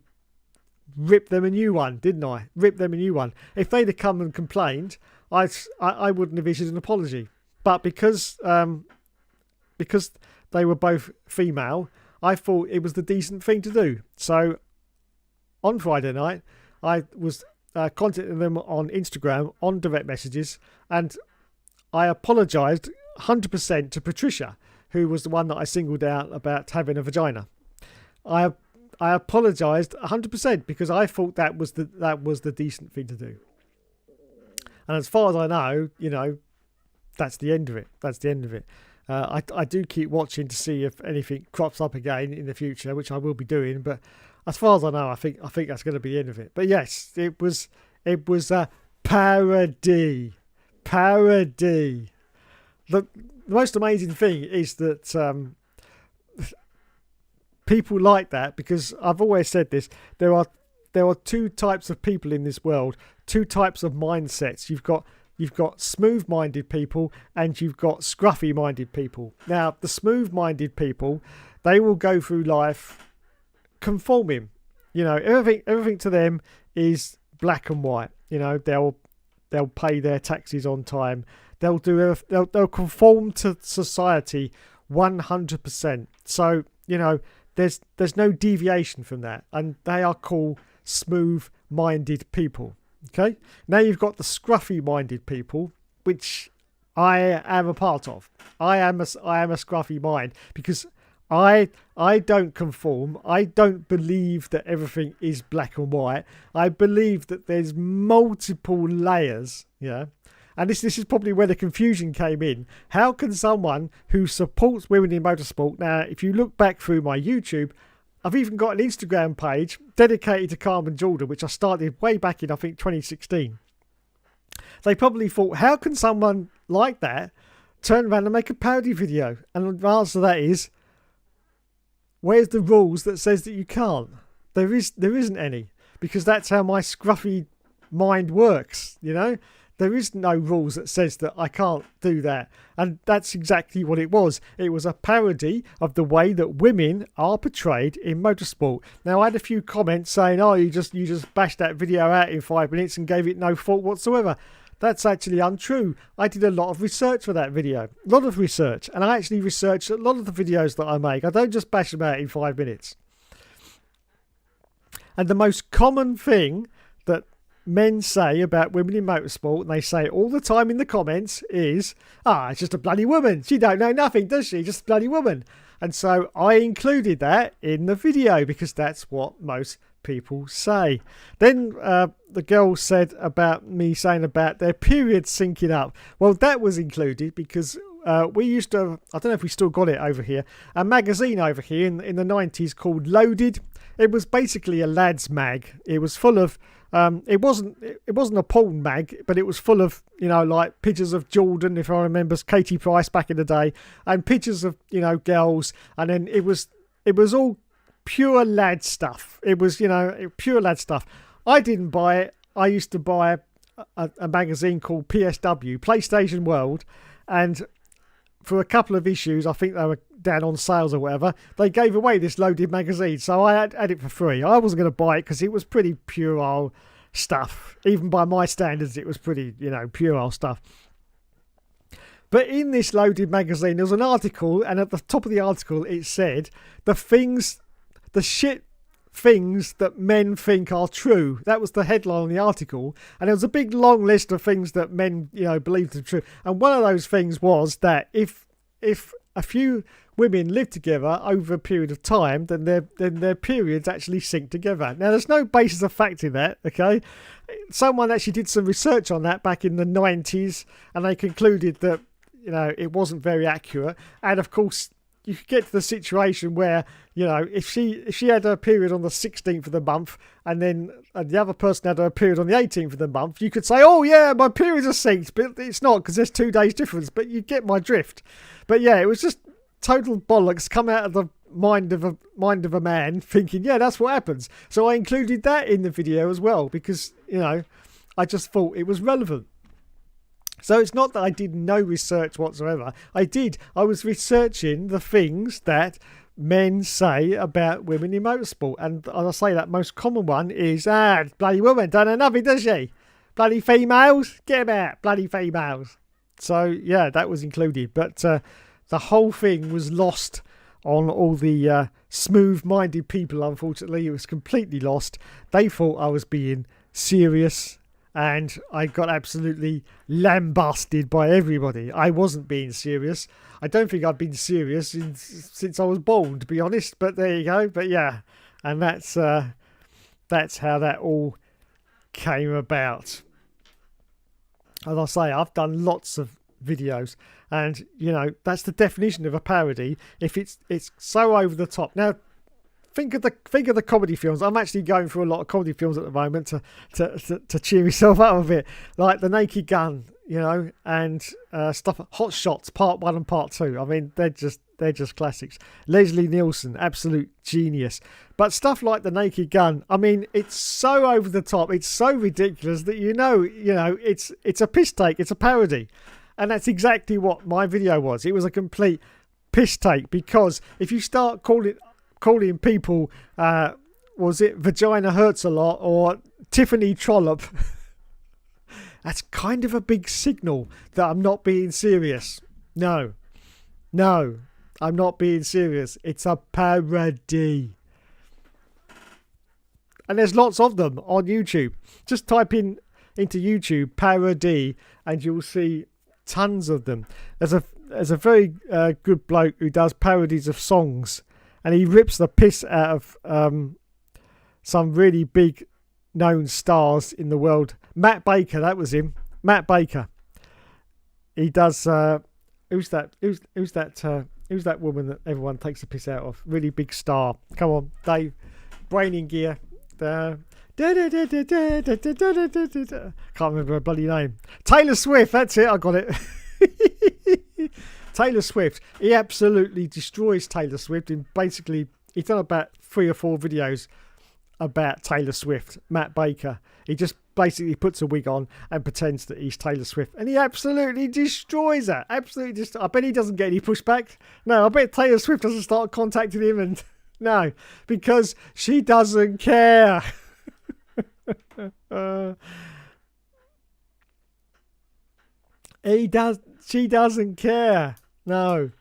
[SPEAKER 1] ripped them a new one, didn't I? If they'd have come and complained, I wouldn't have issued an apology. But because they were both female, I thought it was the decent thing to do. So on Friday night, I was contacting them on Instagram, on direct messages, and I apologised 100% to Patricia, who was the one that I singled out about having a vagina. I apologised 100% because I thought that was the decent thing to do. And as far as I know, that's the end of it. I do keep watching to see if anything crops up again in the future, which I will be doing. But as far as I know, I think that's going to be the end of it. But yes, it was a parody. The most amazing thing is that people like that, because I've always said this. There are two types of people in this world, two types of mindsets. You've got smooth-minded people and you've got scruffy-minded people. Now, the smooth-minded people, they will go through life conforming. Everything to them is black and white. They'll pay their taxes on time. They'll conform to society 100%. So, there's no deviation from that, and they are called smooth-minded people. Okay, now you've got the scruffy-minded people, which I am a part of. I am a scruffy mind because I don't conform. I don't believe that everything is black and white. I believe that there's multiple layers. Yeah, and this is probably where the confusion came in. How can someone who supports women in motorsport, now if you look back through my YouTube, I've even got an Instagram page dedicated to Carmen Jordan, which I started way back in, I think, 2016. They probably thought, how can someone like that turn around and make a parody video? And the answer to that is, where's the rules that says that you can't? There isn't any, because that's how my scruffy mind works, There is no rules that says that I can't do that. And that's exactly what it was. It was a parody of the way that women are portrayed in motorsport. Now, I had a few comments saying, oh, you just bashed that video out in 5 minutes and gave it no thought whatsoever. That's actually untrue. I did a lot of research for that video. A lot of research. And I actually researched a lot of the videos that I make. I don't just bash them out in 5 minutes. And the most common thing that men say about women in motorsport, and they say it all the time in the comments, is, it's just a bloody woman. She don't know nothing, does she? Just a bloody woman. And so I included that in the video because that's what most people say. Then the girl said about me saying about their periods syncing up. Well, that was included because we used to, I don't know if we still got it over here, a magazine over here in the 90s called Loaded. It was basically a lads mag. It was full of it wasn't a porn mag, but it was full of, like pictures of Jordan, if I remember, Katie Price back in the day, and pictures of, girls. And then it was all pure lad stuff. It was, pure lad stuff. I didn't buy it. I used to buy a magazine called PSW, PlayStation World. And for a couple of issues, I think down on sales or whatever, they gave away this loaded magazine. So I had it for free. I wasn't going to buy it because it was pretty puerile stuff. Even by my standards, it was pretty, puerile stuff. But in this loaded magazine, there was an article, and at the top of the article, it said the shit things that men think are true. That was the headline on the article, and there was a big long list of things that men, believed to be true. And one of those things was that if a few women live together over a period of time, then their periods actually sync together. Now, there's no basis of fact in that. Okay, someone actually did some research on that back in the 90s, and they concluded that it wasn't very accurate. And of course, you could get to the situation where, if she had her period on the 16th of the month and then the other person had her period on the 18th of the month, you could say, oh yeah, my periods are synced, but it's not because there's 2 days difference. But you get my drift. But yeah, it was just total bollocks come out of the mind of a man thinking, yeah, that's what happens. So I included that in the video as well because, I just thought it was relevant. So it's not that I did no research whatsoever. I was researching the things that men say about women in motorsport. And as I say, that most common one is, bloody woman don't know nothing, does she? Bloody females, get them out, bloody females. So, yeah, that was included. But the whole thing was lost on all the smooth-minded people, unfortunately. It was completely lost. They thought I was being serious. And I got absolutely lambasted by everybody. I wasn't being serious. I don't think I've been serious since I was born, to be honest. But there you go. But yeah, and that's how that all came about. As I say, I've done lots of videos, and that's the definition of a parody. If it's so over the top. Now, Think of the comedy films. I'm actually going through a lot of comedy films at the moment to cheer myself up a bit, like The Naked Gun, and stuff. Hot Shots Part 1 and Part 2. I mean, they're just classics. Leslie Nielsen, absolute genius. But stuff like The Naked Gun, I mean, it's so over the top, it's so ridiculous that it's a piss take, it's a parody, and that's exactly what my video was. It was a complete piss take because if you start calling people, was it Vagina Hurts a Lot or Tiffany Trollope, that's kind of a big signal that I'm not being serious. No, I'm not being serious. It's a parody. And there's lots of them on YouTube. Just type into YouTube parody and you'll see tons of them. There's a very good bloke who does parodies of songs. And he rips the piss out of some really big known stars in the world. Matt Baker, that was him. Matt Baker. He does. Who's that woman that everyone takes the piss out of? Really big star. Come on, Dave. Brain in gear. Can't remember her bloody name. Taylor Swift. That's it. I got it. Taylor Swift, he absolutely destroys Taylor Swift. And basically, he's done about 3 or 4 videos about Taylor Swift. Matt Baker, he just basically puts a wig on and pretends that he's Taylor Swift, and he absolutely destroys her. Absolutely, I bet he doesn't get any pushback. No, I bet Taylor Swift doesn't start contacting him, and no, because she doesn't care. She doesn't care. No.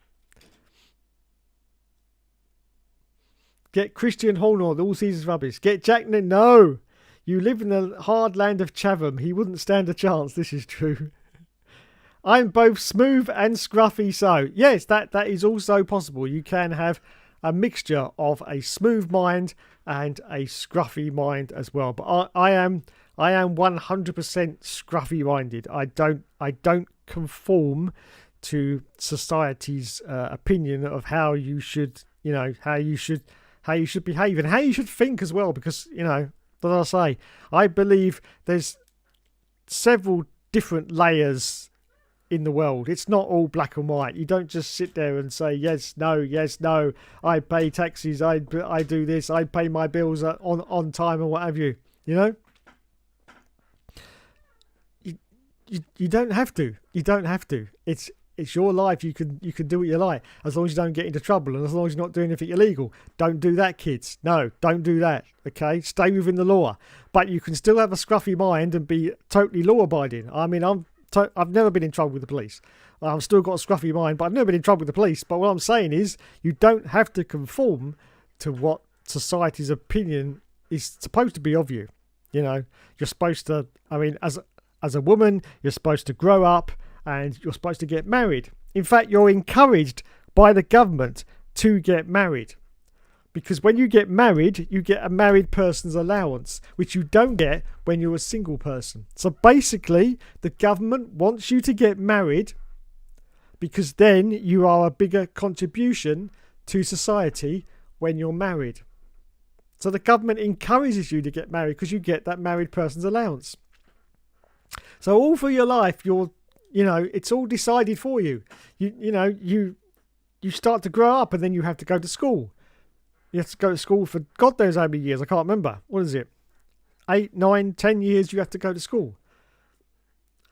[SPEAKER 1] Get Christian Horner, all seasons rubbish. Get Jack No. You live in the hard land of Chatham. He wouldn't stand a chance. This is true. I'm both smooth and scruffy, so yes, that is also possible. You can have a mixture of a smooth mind and a scruffy mind as well. But I am 100% scruffy minded. I don't conform to society's opinion of how you should behave and how you should think as well, because as I say, I believe there's several different layers in the world. It's not all black and white. You don't just sit there and say yes, no. I pay taxes. I do this. I pay my bills on time or what have you. You don't have to. You don't have to. It's It's your life. You can do what you like as long as you don't get into trouble and as long as you're not doing anything illegal. Don't do that, kids. No, don't do that. Okay, stay within the law. But you can still have a scruffy mind and be totally law-abiding. I mean, I've never been in trouble with the police. I've still got a scruffy mind, but I've never been in trouble with the police. But what I'm saying is, you don't have to conform to what society's opinion is supposed to be of you. You know, you're supposed to. I mean, as a woman, you're supposed to grow up and you're supposed to get married. In fact, you're encouraged by the government to get married. Because when you get married, you get a married person's allowance, which you don't get when you're a single person. So basically, the government wants you to get married because then you are a bigger contribution to society when you're married. So the government encourages you to get married because you get that married person's allowance. So all through your life, it's all decided for you. You start to grow up and then you have to go to school. You have to go to school for God knows how many years. I can't remember. What is it? 8, 9, 10 years you have to go to school.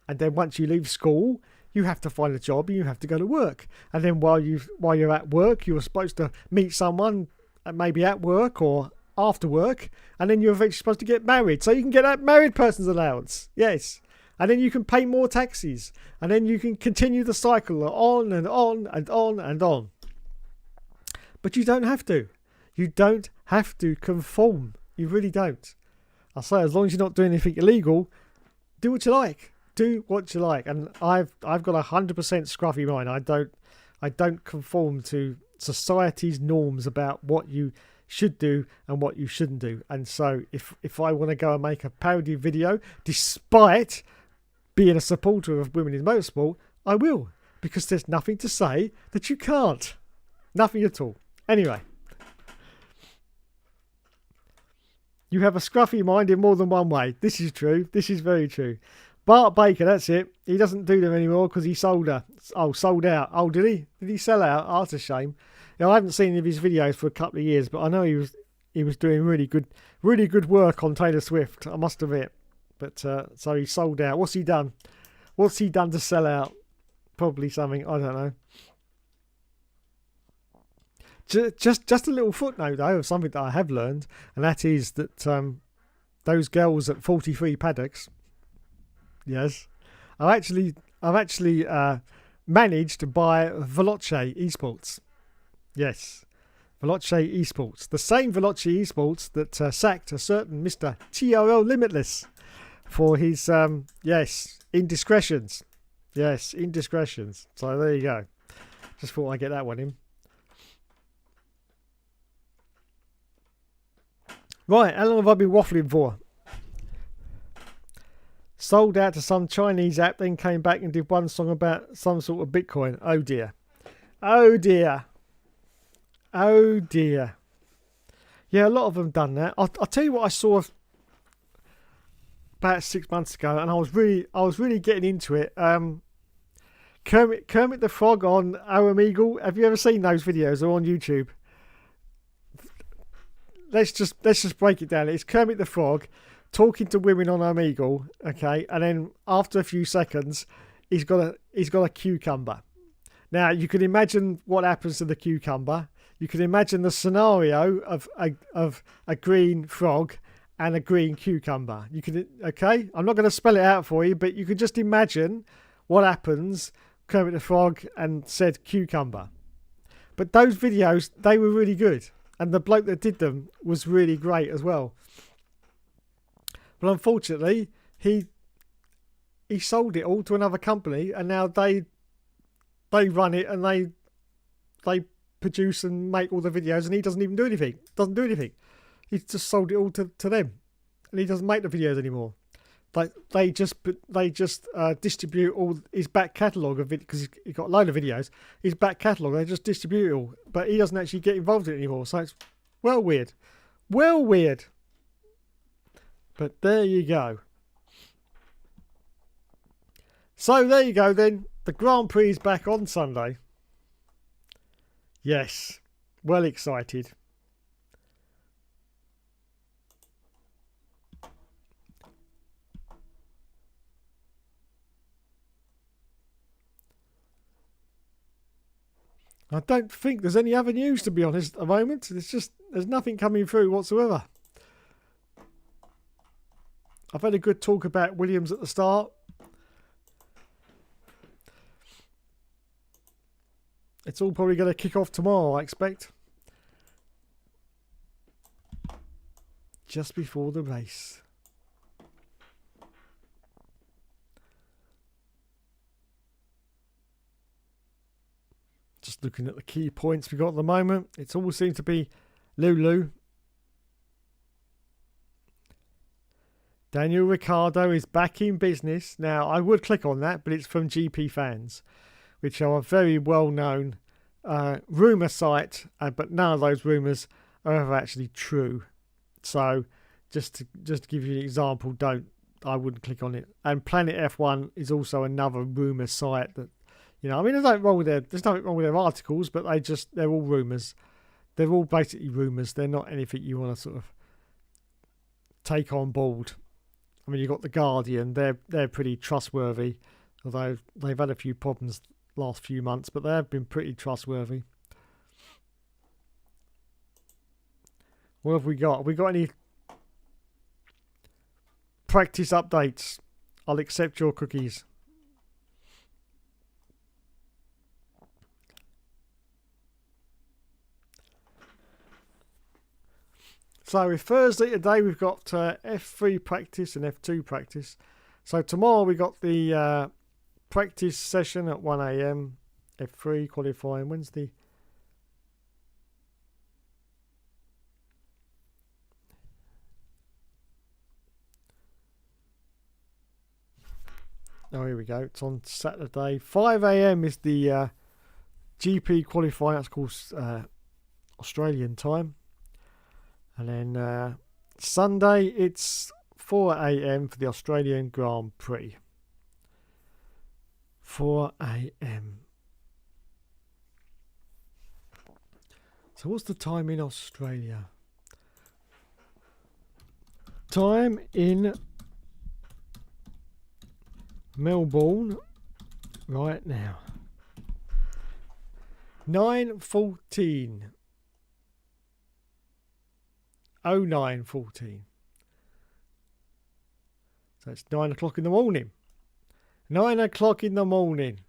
[SPEAKER 1] And then once you leave school, you have to find a job and you have to go to work. And then while you're at work, you're supposed to meet someone maybe at work or after work. And then you're eventually supposed to get married. So you can get that married person's allowance. Yes. And then you can pay more taxes. And then you can continue the cycle on and on and on and on. But you don't have to. You don't have to conform. You really don't. I say, as long as you're not doing anything illegal, do what you like. Do what you like. And I've got 100% scruffy mind. I don't conform to society's norms about what you should do and what you shouldn't do. And so if I want to go and make a parody video, despite being a supporter of women in motorsport, I will. Because there's nothing to say that you can't. Nothing at all. Anyway. You have a scruffy mind in more than one way. This is true. This is very true. Bart Baker, that's it. He doesn't do them anymore because he sold out. Oh, did he? Did he sell out? Oh, that's a shame. I haven't seen any of his videos for a couple of years, but I know he was doing really good work on Taylor Swift, I must admit. But so he sold out. What's he done? What's he done to sell out? Probably something, I don't know. Just a little footnote though of something that I have learned, and that is that those girls at 43 Paddocks, yes, I've actually managed by Veloce Esports. Yes, Veloce Esports, the same Veloce Esports that sacked a certain Mr. TRL Limitless for his indiscretions. Yes, indiscretions. So there you go. Just thought I'd get that one in. Right, how long have I been waffling for? Sold out to some Chinese app, then came back and did one song about some sort of Bitcoin. Oh dear. Oh dear. Oh dear. Yeah, a lot of them done that. I'll tell you what I saw about 6 months ago, and I was really getting into it. Kermit the Frog on Omegle. Have you ever seen those videos? They're on YouTube. Let's just break it down. It's Kermit the Frog talking to women on Omegle, okay, and then after a few seconds, he's got a cucumber. Now you can imagine what happens to the cucumber. You can imagine the scenario of a green frog and a green cucumber. Okay, I'm not going to spell it out for you, but you can just imagine what happens. Kermit the Frog and said cucumber. But those videos, they were really good. And the bloke that did them was really great as well. But unfortunately, he sold it all to another company, and now they run it and they produce and make all the videos, and he doesn't even do anything. Doesn't do anything. He's just sold it all to them, and he doesn't make the videos anymore. They just distribute all his back catalogue of it because he's got a load of videos. His back catalogue, they just distribute it all, but he doesn't actually get involved in it anymore. So it's well weird. But there you go. So there you go then. The Grand Prix is back on Sunday. Yes, well excited. I don't think there's any other news, to be honest, at the moment. There's nothing coming through whatsoever. I've had a good talk about Williams at the start. It's all probably going to kick off tomorrow, I expect. Just before the race. Just looking at the key points we got at the moment. It's all seems to be Lulu. Daniel Ricciardo is back in business. Now, I would click on that, but it's from GP Fans, which are a very well-known rumour site, but none of those rumours are ever actually true. So, just to give you an example, I wouldn't click on it. And Planet F1 is also another rumour site that, I mean, there's nothing wrong with their articles, but they're all rumours. They're all basically rumours. They're not anything you want to sort of take on board. I mean, you've got The Guardian. They're pretty trustworthy, although they've had a few problems last few months, but they have been pretty trustworthy. What have we got? Have we got any practice updates? I'll accept your cookies. So with Thursday today, we've got F3 practice and F2 practice. So tomorrow we got the practice session at 1 a.m. F3 qualifying Wednesday. Oh, here we go. It's on Saturday. 5 a.m. is the GP qualifying. That's called Australian time. And then Sunday, it's 4 a.m. for the Australian Grand Prix. 4 a.m. So what's the time in Australia? Time in Melbourne right now. 9:14. 09:14. So it's 9 o'clock in the morning. 9 o'clock in the morning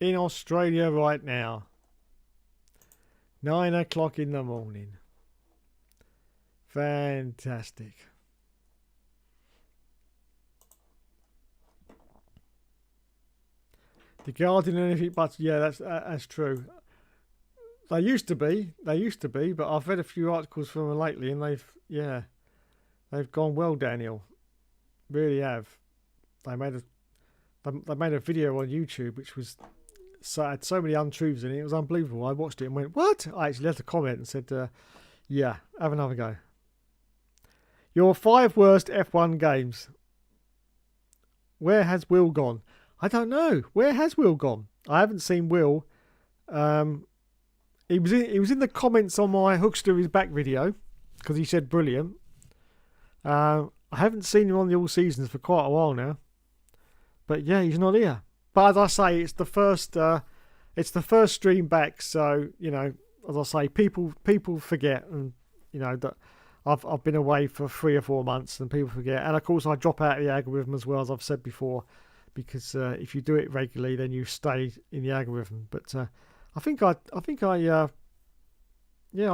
[SPEAKER 1] in Australia right now. 9 o'clock in the morning. Fantastic. The Guardian and anything but, yeah, that's true. They used to be, but I've read a few articles from them lately, and they've gone well downhill. Really have. They made a video on YouTube which had so many untruths in it. It was unbelievable. I watched it and went, "What?" I actually left a comment and said, "Yeah, have another go." Your 5 worst F1 games. Where has Will gone? I don't know. Where has Will gone? I haven't seen Will. He was in the comments on my Hookster is back video because he said brilliant. I haven't seen him on the All Seasons for quite a while now, but yeah, he's not here. But as I say, it's the first stream back, so as I say, people forget, and that I've been away for 3 or 4 months, and people forget, and of course I drop out of the algorithm as well, as I've said before, because if you do it regularly, then you stay in the algorithm. But I think I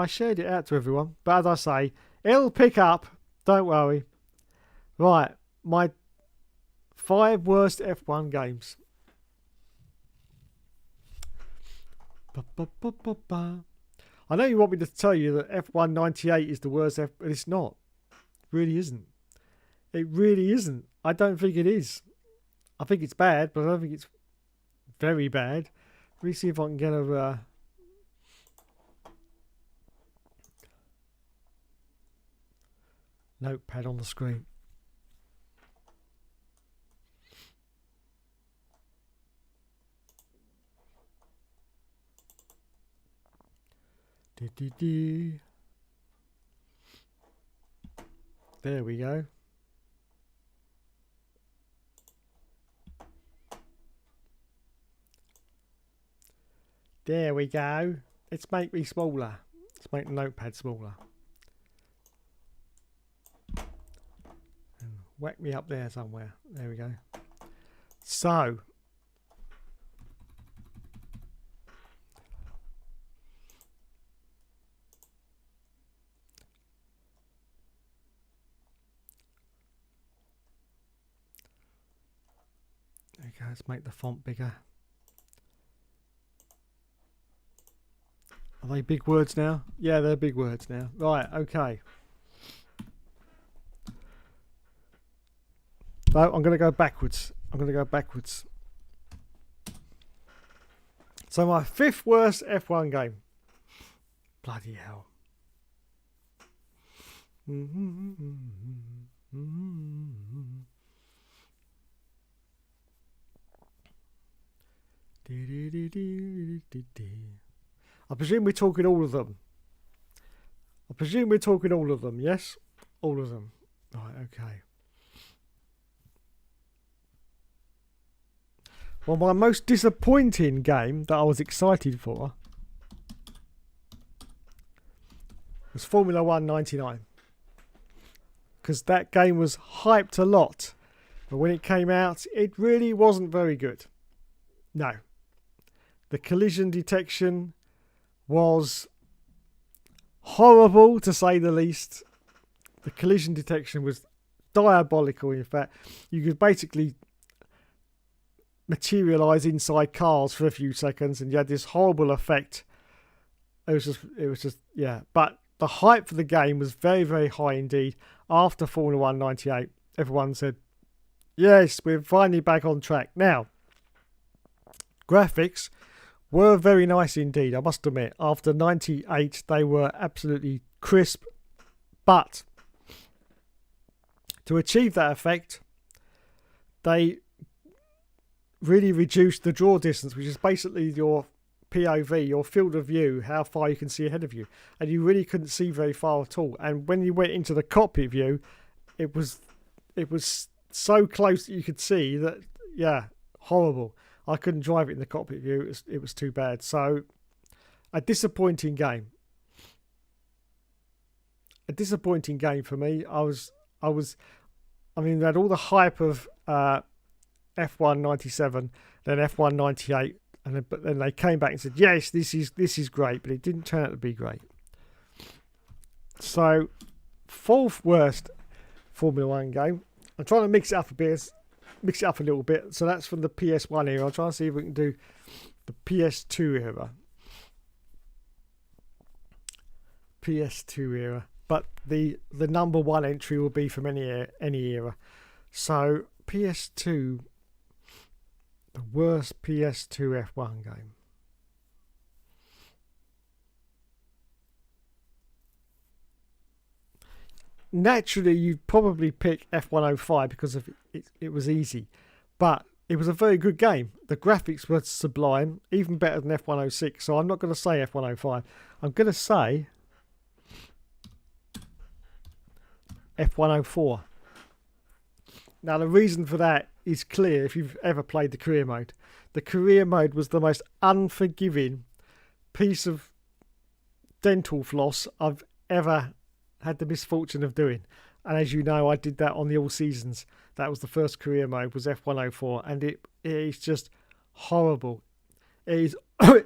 [SPEAKER 1] shared it out to everyone. But as I say, it'll pick up. Don't worry. Right, my 5 worst F1 games. I know you want me to tell you that F1 98 is the worst but it's not. It really isn't. It really isn't. I don't think it is. I think it's bad, but I don't think it's very bad. Let me see if I can get a notepad on the screen. There we go. There we go. Let's make me smaller. Let's make the notepad smaller. And whack me up there somewhere. There we go. So. There we go. Let's make the font bigger. Are they big words now? Yeah, they're big words now. Right, okay. No, I'm going to go backwards. So my 5th worst F1 game. Bloody hell. I presume we're talking all of them. Yes? All of them. Right, okay. Well, my most disappointing game that I was excited for was Formula 1 99. Because that game was hyped a lot. But when it came out, it really wasn't very good. No. The collision detection was horrible, to say the least. The collision detection was diabolical, in fact. You could basically materialise inside cars for a few seconds and you had this horrible effect. It was just, yeah. But the hype for the game was very, very high indeed. After Formula 1 98, everyone said, yes, we're finally back on track. Now, graphics were very nice indeed, I must admit. After 98, they were absolutely crisp. But to achieve that effect, they really reduced the draw distance, which is basically your POV, your field of view, how far you can see ahead of you. And you really couldn't see very far at all. And when you went into the cockpit view, it was so close that you could see that, yeah, horrible. I couldn't drive it in the cockpit view. It was too bad. So, a disappointing game. A disappointing game for me. I mean, they had all the hype of F1 97, then F1 98, but then they came back and said, yes, this is great, but it didn't turn out to be great. So, 4th worst Formula 1 game. I'm trying to mix it up a little bit. So that's from the PS1 era. I'll try and see if we can do the PS2 era. But the number 1 entry will be from any era. So PS2, the worst PS2 F1 game. Naturally, you'd probably pick F105 because of it was easy. But it was a very good game. The graphics were sublime, even better than F106. So I'm not going to say F105. I'm going to say F104. Now, the reason for that is clear if you've ever played the career mode. The career mode was the most unforgiving piece of dental floss I've ever had the misfortune of doing. And as you know, I did that on the all seasons. That was the first career mode, was F104, and it is just horrible. It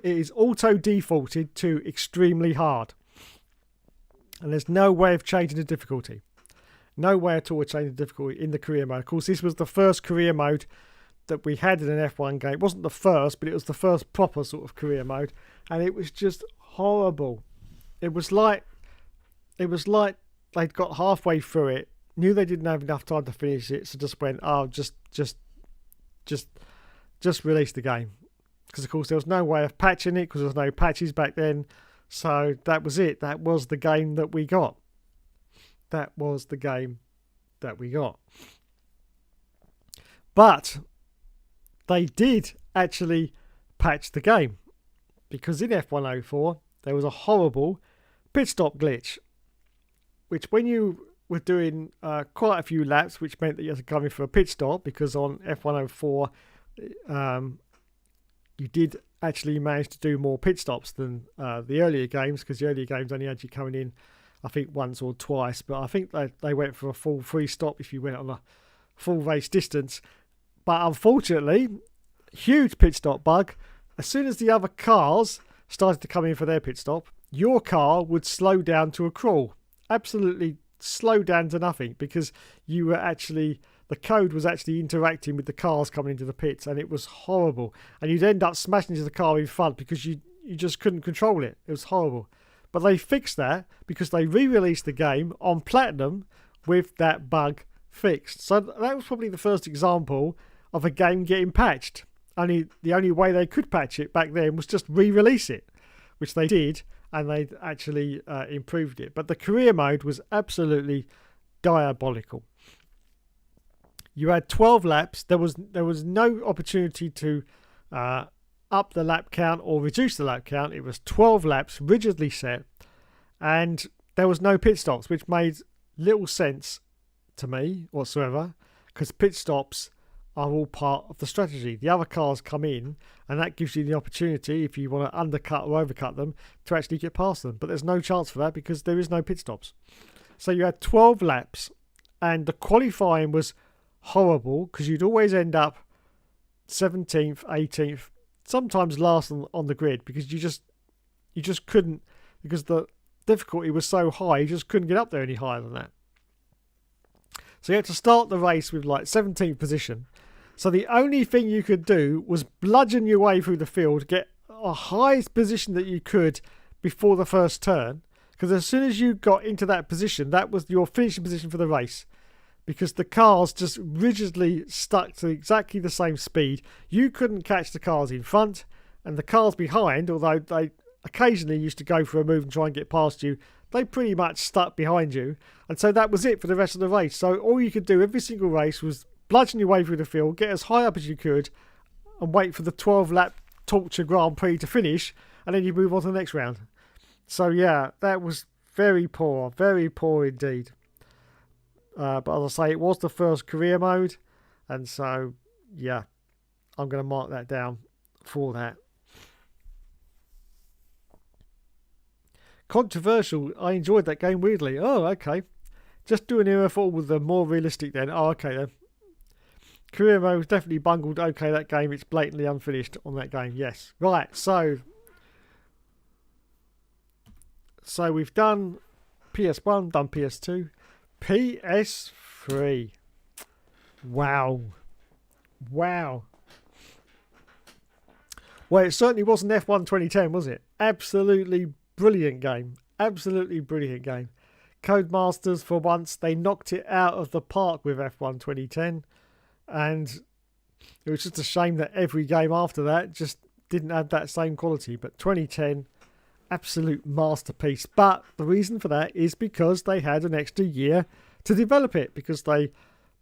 [SPEAKER 1] is auto defaulted to extremely hard, and there's no way of changing the difficulty. No way at all of changing the difficulty in the career mode. Of course, this was the first career mode that we had in an F1 game. It wasn't the first, but it was the first proper sort of career mode, and it was just horrible. It was like they'd got halfway through it, knew they didn't have enough time to finish it, so just went, oh, just release the game. Because of course there was no way of patching it, because there was no patches back then. So that was it. That was the game that we got. But they did actually patch the game, because in F104 there was a horrible pit stop glitch, which when you were doing quite a few laps, which meant that you had to come in for a pit stop, because on F104 you did actually manage to do more pit stops than the earlier games, because the earlier games only had you coming in, I think, once or twice. But I think they went for a full free stop if you went on a full race distance. But unfortunately, huge pit stop bug. As soon as the other cars started to come in for their pit stop, your car would slow down to a crawl. Absolutely slow down to nothing, because you were actually, the code was actually interacting with the cars coming into the pits, and it was horrible. And you'd end up smashing into the car in front because you just couldn't control it. It was horrible. But they fixed that because they re-released the game on Platinum with that bug fixed. So that was probably the first example of a game getting patched. The only way they could patch it back then was just re-release it, which they did, and they actually improved it. But the career mode was absolutely diabolical. You had 12 laps. There was no opportunity to up the lap count or reduce the lap count. It was 12 laps, rigidly set, and there was no pit stops, which made little sense to me whatsoever, because pit stops are all part of the strategy. The other cars come in, and that gives you the opportunity, if you want to undercut or overcut them, to actually get past them. But there's no chance for that because there is no pit stops. So you had 12 laps, and the qualifying was horrible because you'd always end up 17th, 18th, sometimes last on the grid, because you just couldn't, because the difficulty was so high, you just couldn't get up there any higher than that. So you had to start the race with like 17th position. So the only thing you could do was bludgeon your way through the field, get a highest position that you could before the first turn, because as soon as you got into that position, that was your finishing position for the race, because the cars just rigidly stuck to exactly the same speed. You couldn't catch the cars in front, and the cars behind, although they occasionally used to go for a move and try and get past you, they pretty much stuck behind you. And so that was it for the rest of the race. So all you could do every single race was bludgeon your way through the field, get as high up as you could, and wait for the 12-lap Torture Grand Prix to finish, and then you move on to the next round. So yeah, that was very poor indeed. But as I say, it was the first career mode, and so yeah, I'm going to mark that down for that. Controversial. I enjoyed that game weirdly. Oh, okay. Just do an era for with the more realistic then. Oh, okay then. Career mode was definitely bungled. Okay, that game, it's blatantly unfinished on that game. Yes. Right, so we've done PS1, done PS2, PS3. Wow. Well, it certainly wasn't F1 2010, was it? Absolutely brilliant game. Codemasters, for once, they knocked it out of the park with F1 2010. And it was just a shame that every game after that just didn't have that same quality. But 2010, absolute masterpiece. But the reason for that is because they had an extra year to develop it, because they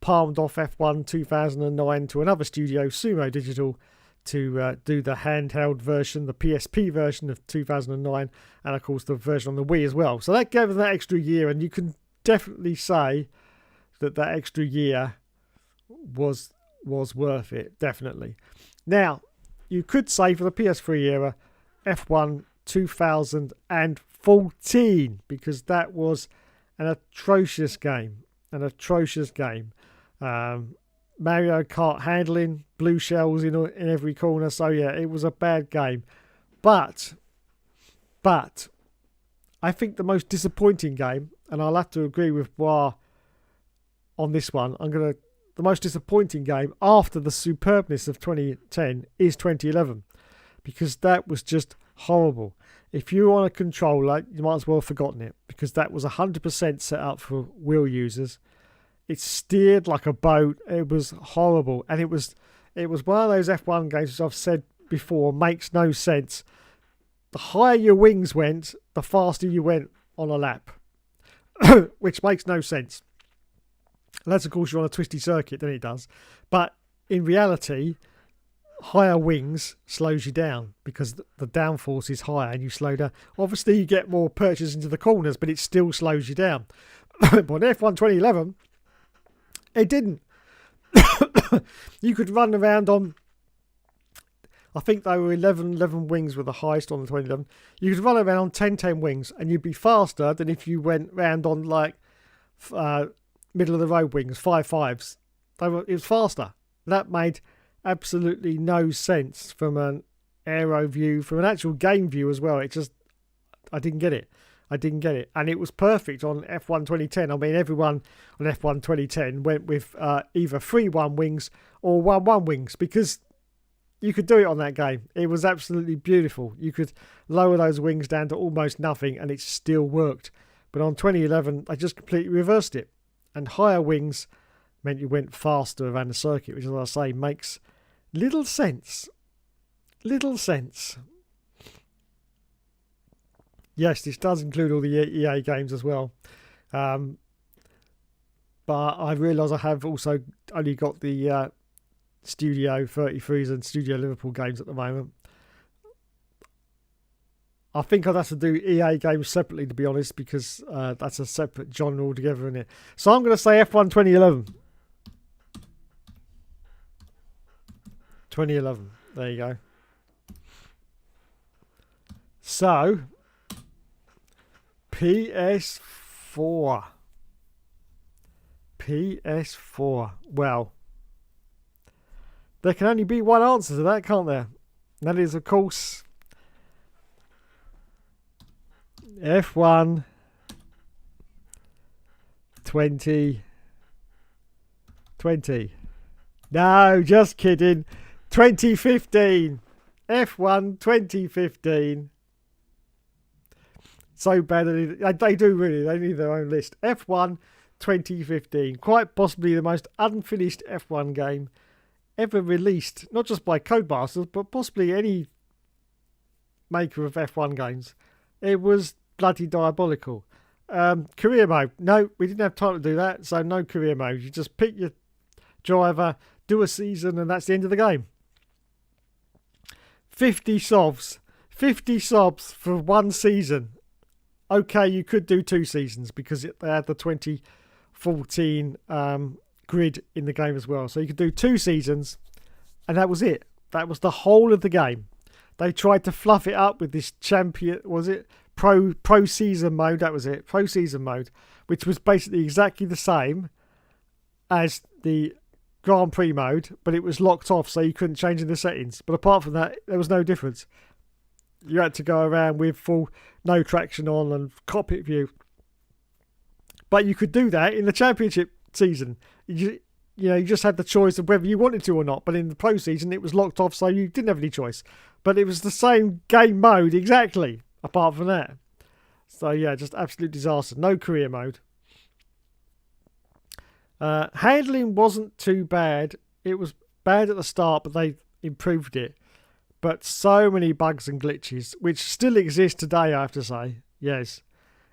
[SPEAKER 1] palmed off F1 2009 to another studio, Sumo Digital, to do the handheld version, the PSP version of 2009, and of course the version on the Wii as well. So that gave them that extra year, and you can definitely say that extra year was worth it, definitely. Now, you could say for the PS3 era, F1 2014, because that was an atrocious game. Mario Kart handling, blue shells in every corner. So yeah, it was a bad game. But I think the most disappointing game, and I'll have to agree with Bois on this one, the most disappointing game after the superbness of 2010 is 2011, because that was just horrible. If you were on a controller, you might as well have forgotten it, because that was 100% set up for wheel users. It steered like a boat. It was horrible, and it was one of those F1 games, which I've said before, makes no sense. The higher your wings went, the faster you went on a lap, which makes no sense. Unless, of course, you're on a twisty circuit, then it does. But in reality, higher wings slows you down because the downforce is higher and you slow down. Obviously, you get more purchase into the corners, but it still slows you down. But on F1 2011, it didn't. You could run around on I think they were 11 wings were the highest on the 2011. You could run around on 10 wings and you'd be faster than if you went round on like middle of the road wings, 5.5s. It was faster. That made absolutely no sense from an aero view, from an actual game view as well. I didn't get it. And it was perfect on F1 2010. I mean, everyone on F1 2010 went with either 3-1 wings or 1-1 wings because you could do it on that game. It was absolutely beautiful. You could lower those wings down to almost nothing and it still worked. But on 2011, they just completely reversed it. And higher wings meant you went faster around the circuit, which, as I say, makes little sense. Little sense. Yes, this does include all the EA games as well. But I realise I have also only got the Studio 33s and Studio Liverpool games at the moment. I think I'd have to do EA games separately, to be honest, because that's a separate genre altogether, isn't it? So I'm going to say F1 2011. 2011. There you go. So, PS4. Well, there can only be one answer to that, can't there? And that is, of course, F1 2020. No, just kidding. 2015. F1 2015. So bad. They do really. They need their own list. F1 2015. Quite possibly the most unfinished F1 game ever released. Not just by Codemasters, but possibly any maker of F1 games. It was bloody diabolical. Career mode. No, we didn't have time to do that. So no career mode. You just pick your driver, do a season, and that's the end of the game. 50 sobs. 50 sobs for one season. Okay, you could do 2 seasons because they had the 2014 grid in the game as well. So you could do 2 seasons and that was it. That was the whole of the game. They tried to fluff it up with this champion, was it? Pro season mode, that was it. Pro season mode, which was basically exactly the same as the Grand Prix mode, but it was locked off so you couldn't change in the settings. But apart from that, there was no difference. You had to go around with full no traction on and cockpit view. But you could do that in the championship season. You just had the choice of whether you wanted to or not. But in the pro season, it was locked off, so you didn't have any choice. But it was the same game mode exactly, apart from that. So yeah, just absolute disaster. No career mode. Handling wasn't too bad. It was bad at the start, but they improved it. But so many bugs and glitches, which still exist today, I have to say. Yes.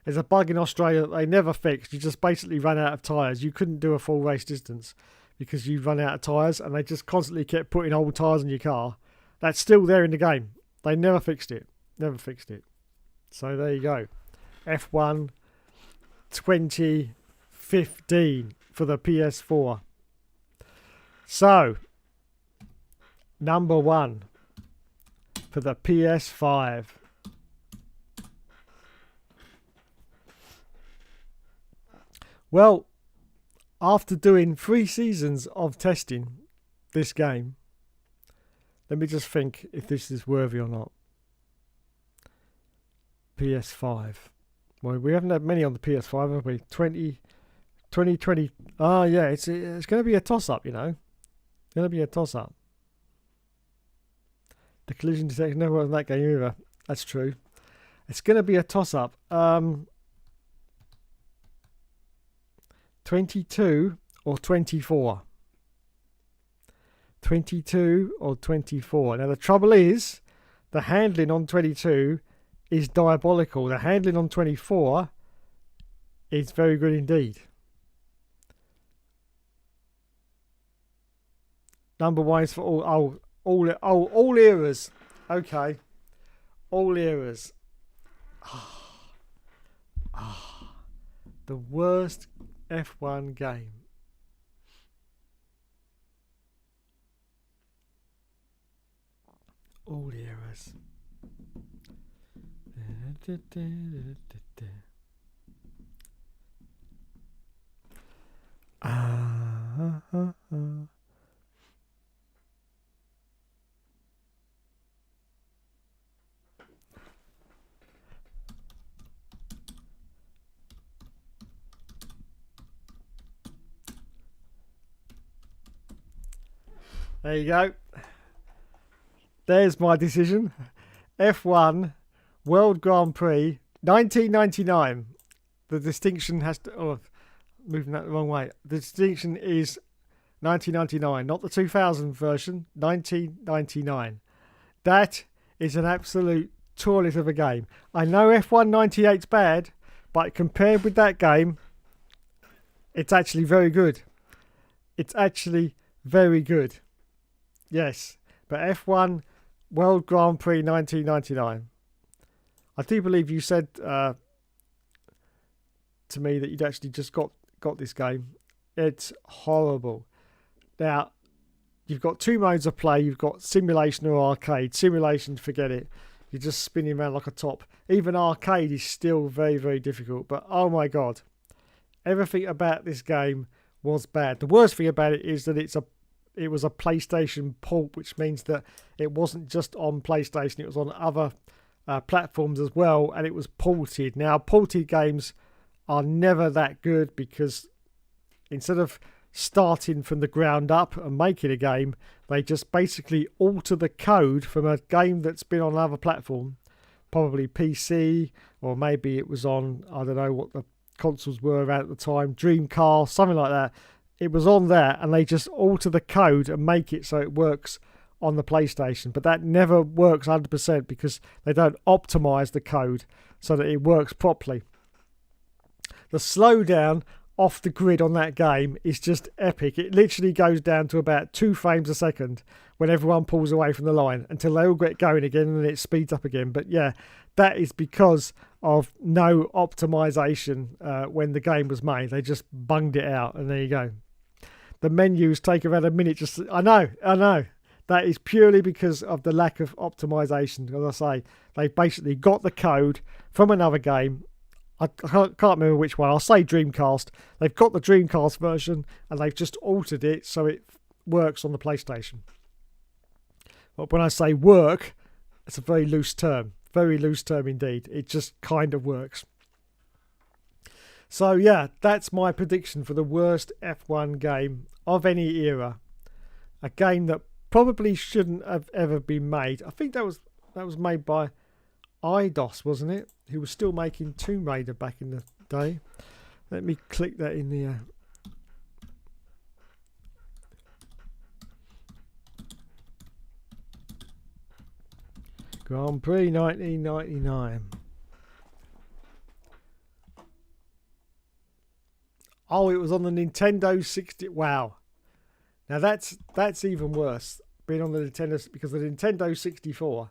[SPEAKER 1] There's a bug in Australia that they never fixed. You just basically ran out of tyres. You couldn't do a full race distance because you run out of tyres, and they just constantly kept putting old tyres in your car. That's still there in the game. They never fixed it. Never fixed it. So there you go. F1 2015 for the PS4. So, number 1 for the PS5. Well, after doing 3 seasons of testing this game, let me just think if this is worthy or not. PS5. Well, we haven't had many on the PS5, have we? 2020. Ah, yeah, it's going to be a toss-up, you know. It's going to be a toss-up. The collision detection never was in that game either. That's true. It's going to be a toss-up. 22 or 24. 22 or 24. Now, the trouble is, the handling on 22 is diabolical. The handling on 24 is very good indeed. Number 1 is for all eras. Okay. All eras. The worst F1 game. all eras. There you go. There's my decision. F1 World Grand Prix 1999. The distinction has to... Oh, moving that the wrong way. The distinction is 1999, not the 2000 version. 1999. That is an absolute toilet of a game. I know F1 98's bad, but compared with that game, it's actually very good. It's actually very good. Yes, but F1 World Grand Prix 1999. I do believe you said to me that you'd actually just got this game. It's horrible. Now, you've got two modes of play. You've got simulation or arcade. Simulation, forget it. You're just spinning around like a top. Even arcade is still very, very difficult. But oh my God, everything about this game was bad. The worst thing about it is that it was a PlayStation port, which means that it wasn't just on PlayStation. It was on other platforms as well, and it was ported. Now, ported games are never that good because instead of starting from the ground up and making a game, they just basically alter the code from a game that's been on another platform, probably PC, or maybe it was on, I don't know what the consoles were around at the time, Dreamcast, something like that. It was on there, and they just alter the code and make it so it works on the PlayStation. But that never works 100% because they don't optimize the code so that it works properly. The slowdown off the grid on that game is just epic. It literally goes down to about 2 frames a second when everyone pulls away from the line until they all get going again, and then it speeds up again. But yeah, that is because of no optimization when the game was made. They just bunged it out, and there you go. The menus take around a minute. I know. That is purely because of the lack of optimization. As I say, they basically got the code from another game. I can't remember which one. I'll say Dreamcast. They've got the Dreamcast version and they've just altered it so it works on the PlayStation. But when I say work, it's a very loose term. Very loose term indeed. It just kind of works. So yeah, that's my prediction for the worst F1 game of any era. A game that probably shouldn't have ever been made. I think that was made by Eidos, wasn't it? Who was still making Tomb Raider back in the day. Let me click that in the Grand Prix 1999. Oh, it was on the Nintendo 60. Wow. Now that's even worse. Being on the Nintendo, because the Nintendo 64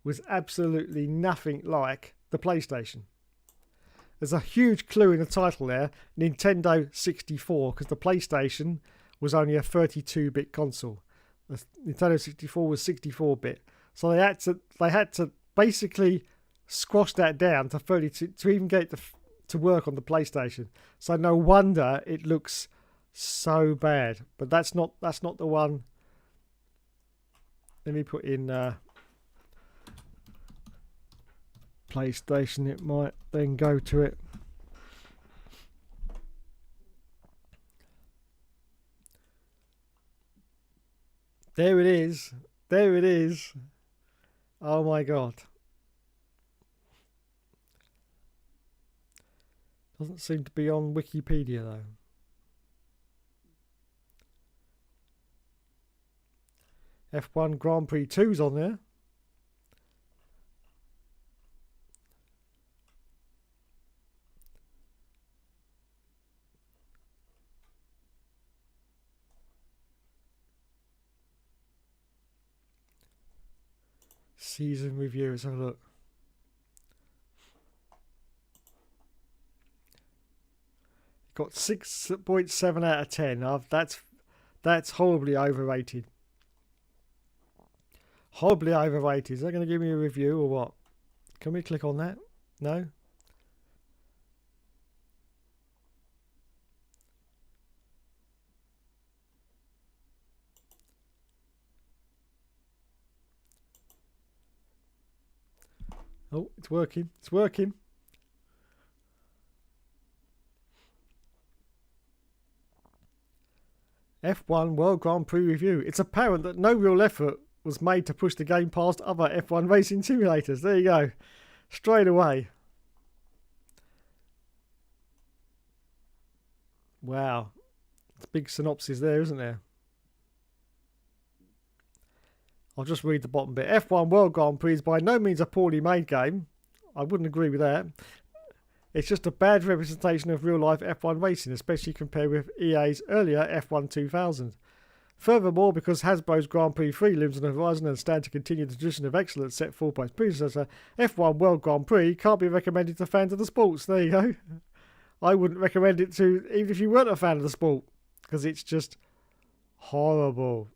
[SPEAKER 1] was absolutely nothing like the PlayStation. There's a huge clue in the title there, Nintendo 64, because the PlayStation was only a 32-bit console. The Nintendo 64 was 64-bit. So they had to basically squash that down to 32 to even get it to work on the PlayStation. So no wonder it looks so bad. But that's not the one. Let me put in PlayStation. It might then go to it. There it is. There it is. Oh my God. Doesn't seem to be on Wikipedia though. F1 Grand Prix 2's on there. Season review, let's have a look. Got 6.7 out of 10. That's horribly overrated. Horribly overrated. Is that going to give me a review or what? Can we click on that? No? Oh, it's working. It's working. F1 World Grand Prix review. It's apparent that no real effort was made to push the game past other F1 racing simulators. There you go. Straight away. Wow. It's a big synopsis there, isn't there? I'll just read the bottom bit. F1 World Grand Prix is by no means a poorly made game. I wouldn't agree with that. It's just a bad representation of real-life F1 racing, especially compared with EA's earlier F1 2000. Furthermore, because Hasbro's Grand Prix 3 looms on the horizon and stand to continue the tradition of excellence set forth by its predecessor, F1 World Grand Prix can't be recommended to fans of the sports. There you go. I wouldn't recommend it to, even if you weren't a fan of the sport, because it's just horrible.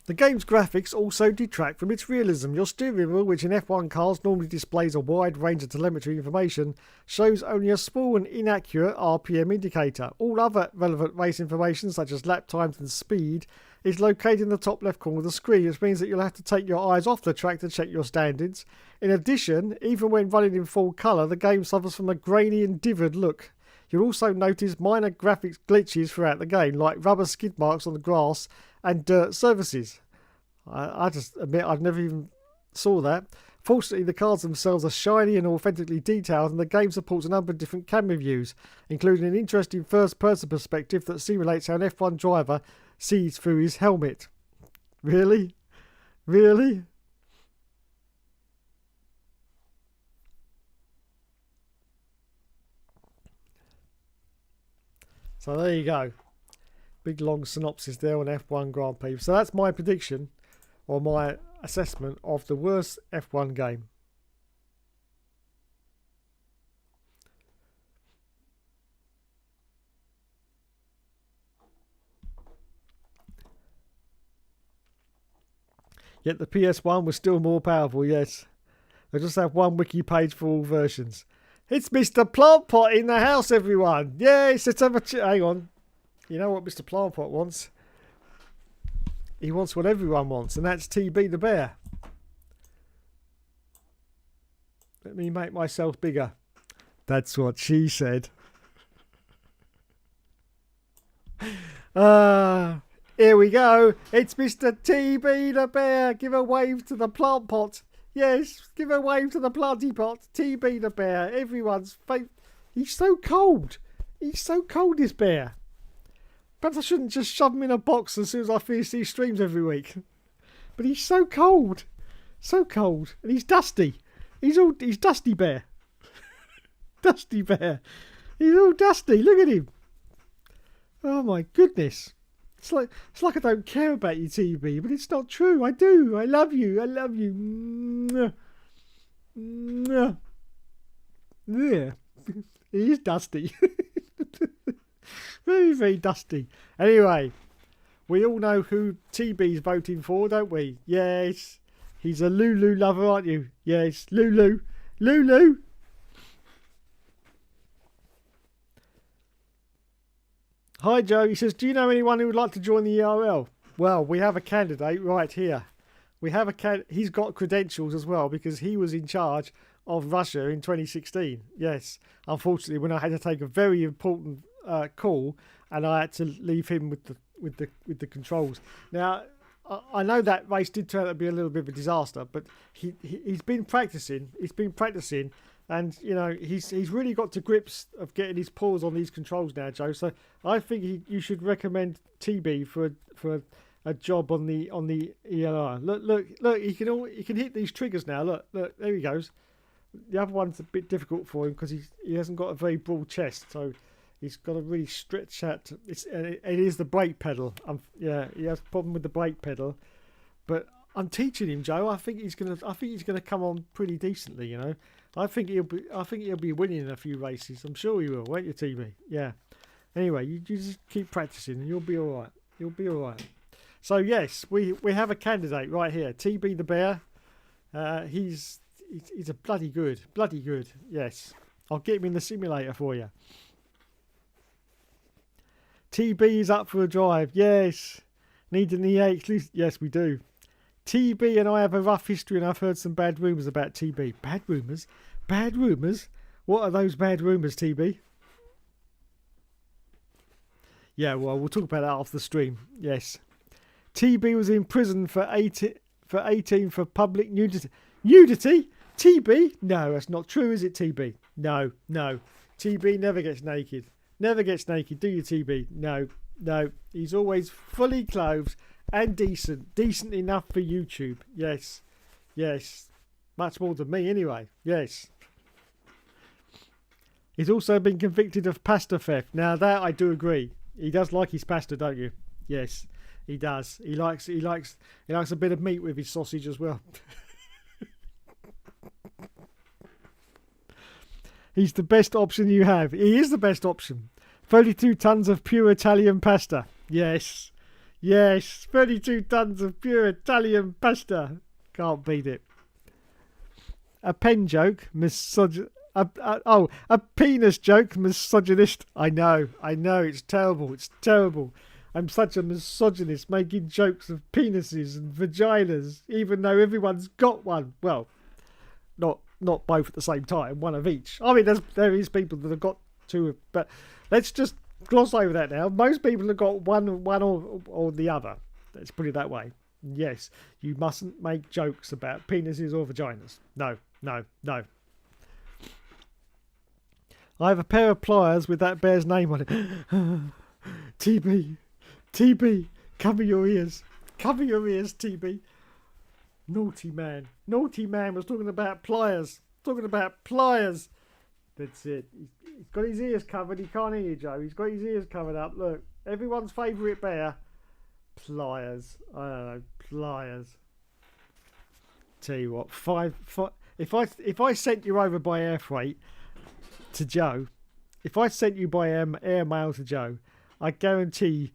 [SPEAKER 1] The game's graphics also detract from its realism. Your steering wheel, which in F1 cars normally displays a wide range of telemetry information, shows only a small and inaccurate RPM indicator. All other relevant race information, such as lap times and speed, is located in the top left corner of the screen, which means that you'll have to take your eyes off the track to check your standings. In addition, even when running in full colour, the game suffers from a grainy and dithered look. You'll also notice minor graphics glitches throughout the game, like rubber skid marks on the grass and dirt surfaces. I just admit I've never even saw that. Fortunately, the cars themselves are shiny and authentically detailed, and the game supports a number of different camera views, including an interesting first-person perspective that simulates how an F1 driver sees through his helmet. Really? Really? So there you go. Big long synopsis there on F1 Grand Prix. So that's my prediction, or my assessment of the worst F1 game. Yet the PS1 was still more powerful, yes. They just have one wiki page for all versions. It's Mr. Plant Pot in the house, everyone. Yes, let's have a hang on. You know what Mr. Plant Pot wants? He wants what everyone wants, and that's TB the bear. Let me make myself bigger. That's what she said. Here we go. It's Mr. TB the bear. Give a wave to the plant pot. Yes, give a wave to the planty pot. TB the bear. Everyone's favourite. He's so cold. He's so cold, this bear. Perhaps I shouldn't just shove him in a box as soon as I finish these streams every week. But he's so cold. So cold. And he's dusty. He's Dusty Bear. Dusty Bear. He's all dusty. Look at him. Oh my goodness. It's like I don't care about you, TB, but it's not true. I do. I love you. I love you. Yeah. He is dusty. Very, very dusty. Anyway, we all know who TB's voting for, don't we? Yes. He's a Lulu lover, aren't you? Yes, Lulu. Lulu. Hi, Joe. He says, do you know anyone who would like to join the ERL? Well, we have a candidate right here. We have he's got credentials as well because he was in charge of Russia in 2016. Yes. Unfortunately, when I had to take a very important call, and I had to leave him with the controls. Now, I know that race did turn out to be a little bit of a disaster, but he's been practicing. He's been practicing, and you know he's really got to grips of getting his paws on these controls now, Joe. So I think you should recommend TB for a job on the ELR. Look, he can hit these triggers now. Look, there he goes. The other one's a bit difficult for him because he hasn't got a very broad chest, so he's got to really stretch out. It is the brake pedal. Yeah, he has a problem with the brake pedal, but I'm teaching him, Joe. I think he's gonna come on pretty decently. You know, I think he'll be winning in a few races. I'm sure he will, won't you, TV? Yeah. Anyway, you just keep practicing, and you'll be all right. You'll be all right. So yes, we have a candidate right here, TB the Bear. He's a bloody good. Yes, I'll get him in the simulator for you. TB is up for a drive. Yes, need an EA exclusive. Yes, we do. TB and I have a rough history, and I've heard some bad rumours about TB. Bad rumours? Bad rumours? What are those bad rumours, TB? Yeah, well, we'll talk about that after the stream. Yes. TB was in prison for 18 for public nudity. Nudity? TB? No, that's not true, is it, TB? No. TB never gets naked. Never gets naked, do you, TB? No. He's always fully clothed and decent. Decent enough for YouTube. Yes. Much more than me, anyway. Yes. He's also been convicted of pasta theft. Now, that I do agree. He does like his pasta, don't you? Yes, he does. He likes a bit of meat with his sausage as well. He's the best option you have. He is the best option. 32 tons of pure Italian pasta. Yes. 32 tons of pure Italian pasta. Can't beat it. A pen joke, a penis joke, misogynist. I know, it's terrible. I'm such a misogynist, making jokes of penises and vaginas, even though everyone's got one. Well, not both at the same time, one of each. I mean, there is people that have got two, but let's just gloss over that now. Most people have got one or the other. Let's put it that way. Yes, you mustn't make jokes about penises or vaginas. No. I have a pair of pliers with that bear's name on it. TB, cover your ears, TB. Naughty man was talking about pliers. That's it. He's got his ears covered. He can't hear you, Joe. He's got his ears covered up. Look, everyone's favourite bear. Pliers. I don't know, pliers. Tell you what, if I sent you over by air freight to Joe, if I sent you by air mail to Joe, I guarantee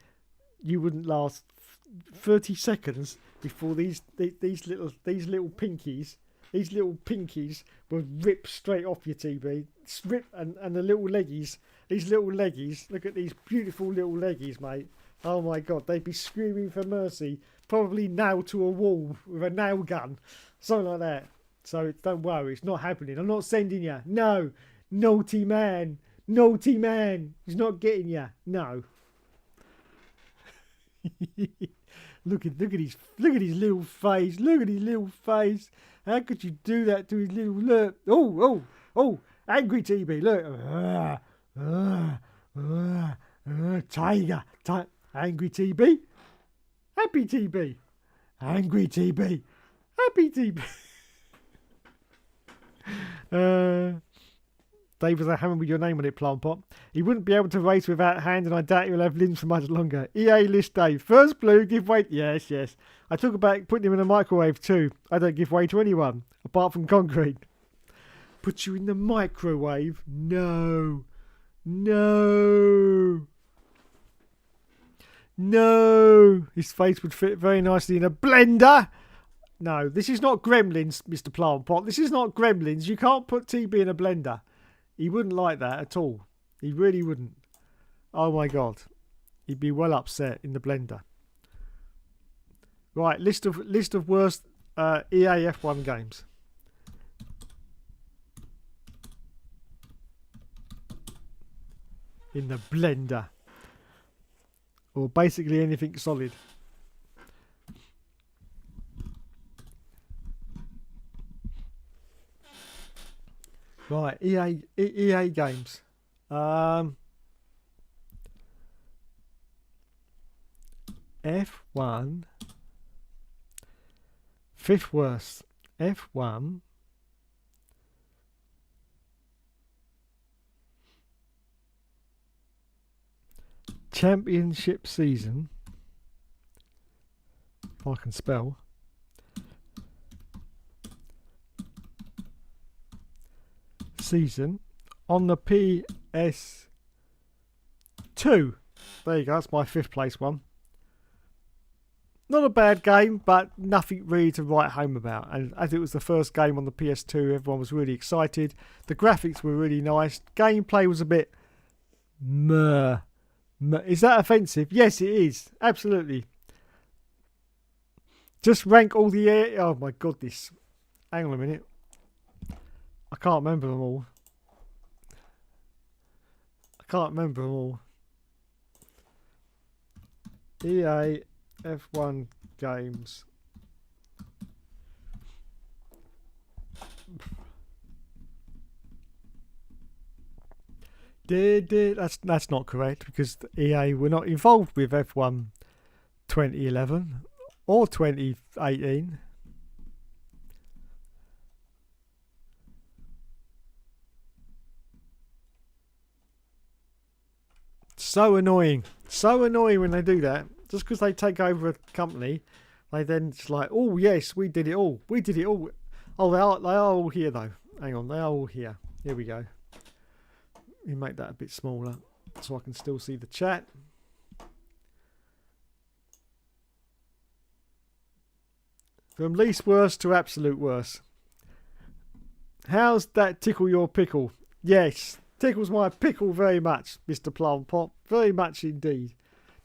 [SPEAKER 1] you wouldn't last 30 seconds before these little pinkies would rip straight off your TB. Rip, and the little leggies, look at these beautiful little leggies, mate. Oh my God, they'd be screaming for mercy, probably nailed to a wall with a nail gun, something like that. So don't worry, it's not happening. I'm not sending you. No, naughty man. He's not getting you. No. Look at his little face. How could you do that to his little look? Oh, angry TB. Look. Tiger. Angry TB. Happy TB. Angry TB. Happy TB. Dave was a hammer with your name on it, Plant Pot. He wouldn't be able to race without hand, and I doubt he'll have limbs for much longer. EA list Dave. First blue, give way. Yes. I talk about putting him in a microwave too. I don't give way to anyone, apart from concrete. Put you in the microwave? No. His face would fit very nicely in a blender. No, this is not Gremlins, Mr. Plant Pot. This is not Gremlins. You can't put TB in a blender. He wouldn't like that at all. He really wouldn't. Oh my God. He'd be well upset in the blender. Right, list of worst EA F1 games. In the blender. Or basically anything solid. Right, EA games. F1. Fifth worst. F1. Championship season. If I can spell. season on the PS2. There you go, that's my 5th place one. Not a bad game, but nothing really to write home about. And as it was the first game on the PS2, everyone was really excited. The graphics were really nice. Gameplay was a bit meh. Is that offensive? Yes, it is. Absolutely. Just rank all the... Oh my goodness. Hang on a minute. I can't remember them all. EA F1 games. That's not correct, because EA were not involved with F1 2011 or 2018. So annoying. So annoying when they do that. Just because they take over a company, they then just like, oh yes, we did it all. We did it all. Oh, they are all here though. Hang on, they are all here. Here we go. Let me make that a bit smaller so I can still see the chat. From least worst to absolute worst. How's that tickle your pickle? Yes, tickles my pickle very much, Mr. Plum Pop. Very much indeed.